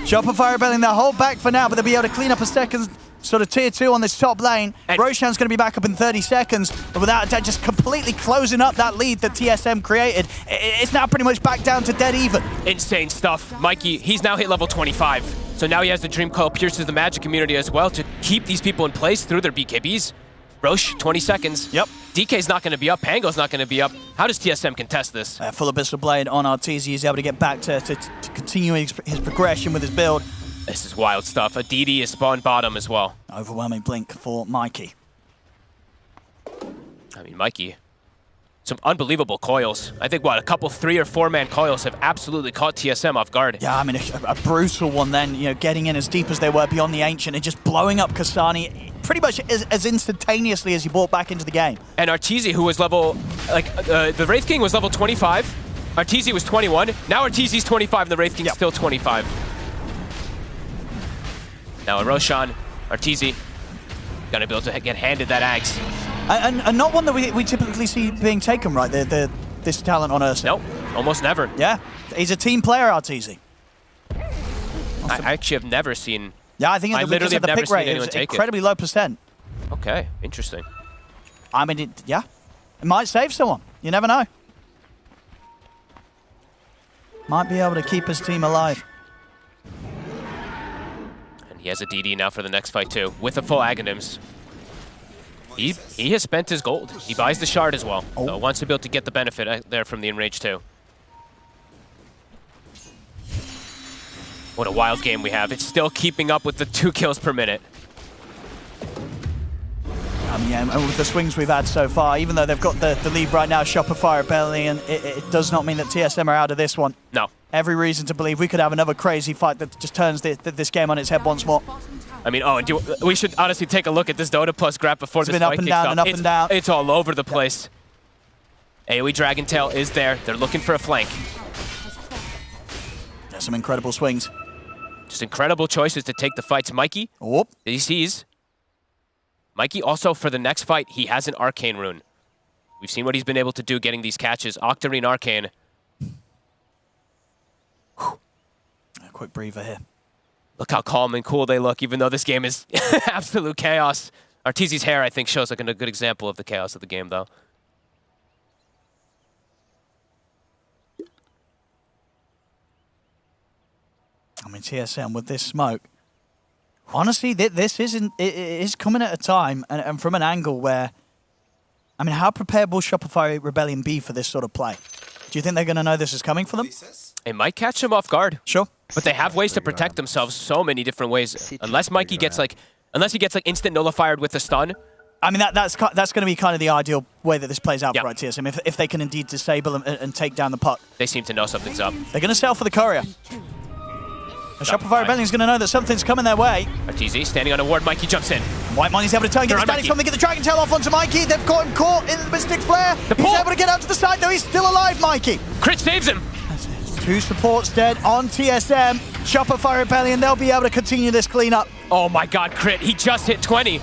Shopify Rebellion, they'll hold back for now, but they'll be able to clean up a second sort of tier 2 on this top lane. Roshan's going to be back up in 30 seconds, but without a doubt, just completely closing up that lead that TSM created. It's now pretty much back down to dead even. Insane stuff. Mikey, he's now hit level 25. So now he has the Dream Coil, pierces the magic immunity as well to keep these people in place through their BKBs. Roche, 20 seconds. Yep. DK's not going to be up. Pango's not going to be up. How does TSM contest this? Full Abyssal Blade on Arteezy. He's able to get back to continue his progression with his build. This is wild stuff. A DD is spawned bottom as well. Overwhelming blink for Mikey. I mean, Mikey, some unbelievable coils. I think, a couple 3 or 4-man coils have absolutely caught TSM off guard. Yeah, I mean, a brutal one then, getting in as deep as they were beyond the Ancient and just blowing up Kasani pretty much as instantaneously as he brought back into the game. And Arteezy, who was level, the Wraith King was level 25. Arteezy was 21. Now Arteezy's 25 and the Wraith King's still 25. Now a Roshan, Arteezy, gonna be able to get handed that Ags. And not one that we typically see being taken, right? This talent on Ursa. Nope, almost never. Yeah, he's a team player, Arteezy. I actually have never seen... Yeah, I think I literally have the never pick seen rate, anyone it's take incredibly low percent. Okay, interesting. I mean, it might save someone. You never know. Might be able to keep his team alive. And he has a DD now for the next fight too, with a full Aghanims. He has spent his gold. He buys the shard as well. So wants to be able to get the benefit there from the Enrage too. What a wild game we have. It's still keeping up with the 2 kills per minute. Yeah, and with the swings we've had so far, even though they've got the lead right now, Shopify Rebellion, it does not mean that TSM are out of this one. No. Every reason to believe we could have another crazy fight that just turns this game on its head once more. I mean, we should honestly take a look at this Dota Plus graph before this fight kicks off. Up and down. It's all over the place. AoE Dragon Tail is there. They're looking for a flank. There's some incredible swings. Just incredible choices to take the fights. Mikey, he sees. Mikey also, for the next fight, he has an Arcane Rune. We've seen what he's been able to do getting these catches. Octarine Arcane. A quick breather here. Look how calm and cool they look, even though this game is absolute chaos. Arteezy's hair, I think, shows like a good example of the chaos of the game, though. I mean, TSM with this smoke. Honestly, this is coming at a time and from an angle where, I mean, how prepared will Shopify Rebellion be for this sort of play? Do you think they're going to know this is coming for them? It might catch them off guard. Sure. But they have ways to protect themselves so many different ways. Unless Mikey gets unless he gets instant nullified with a stun. I mean, that's going to be kind of the ideal way that this plays out for TSM, if they can indeed disable and take down the puck. They seem to know something's up. They're going to sell for the courier. The Shopify Rebellion is going to know that something's coming their way. Arteezy standing on a ward. Mikey jumps in. White Money's able to turn, get the standing from, they get the Dragon Tail off onto Mikey. They've got him caught in the Mystic Flare. He's able to get out to the side, though. He's still alive, Mikey. Crit saves him. 2 supports dead on TSM. Shopify Rebellion, they'll be able to continue this cleanup. Oh my god, Crit. He just hit 20.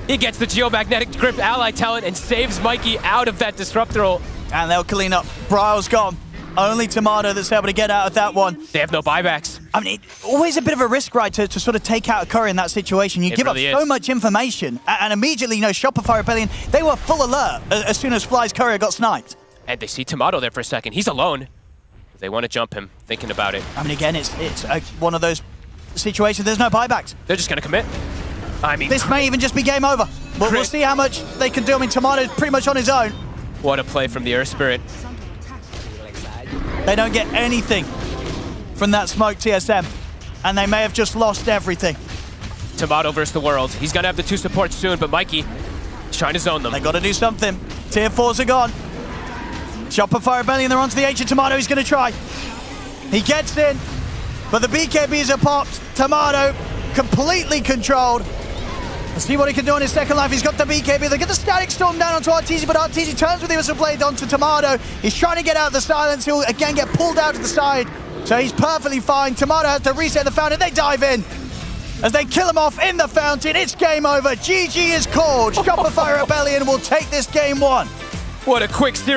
He gets the Geomagnetic Grip ally talent and saves Mikey out of that Disruptor ult. And they'll clean up. Bryle's gone. Only Tomato that's able to get out of that one. They have no buybacks. I mean, always a bit of a risk, right, to sort of take out a Curry in that situation. You give really up so much information, and immediately, Shopify Rebellion, they were full alert as soon as Fly's Courier got sniped. And they see Tomato there for a second. He's alone. They want to jump him, thinking about it. I mean, again, it's one of those situations, there's no buybacks. They're just going to commit. I mean, this may even just be game over. We'll see how much they can do. I mean, Tomato's pretty much on his own. What a play from the Earth Spirit. They don't get anything from that smoke, TSM, and they may have just lost everything. Tomato versus the world. He's going to have the 2 supports soon, but Mikey is trying to zone them. They got to do something. Tier 4s are gone. Shopify Rebellion, they're onto the Ancient Tomato. He's going to try. He gets in, but the BKBs are popped. Tomato completely controlled. Let's see what he can do on his second life. He's got the BKB. They get the Static Storm down onto Arteezy, but Arteezy turns with the Abyssal Blade onto Tomato. He's trying to get out of the silence. He'll again get pulled out to the side, so he's perfectly fine. Tomato has to reset the fountain. They dive in. As they kill him off in the fountain, it's game over. GG is called. Shopify Rebellion will take this game 1. What a quick series.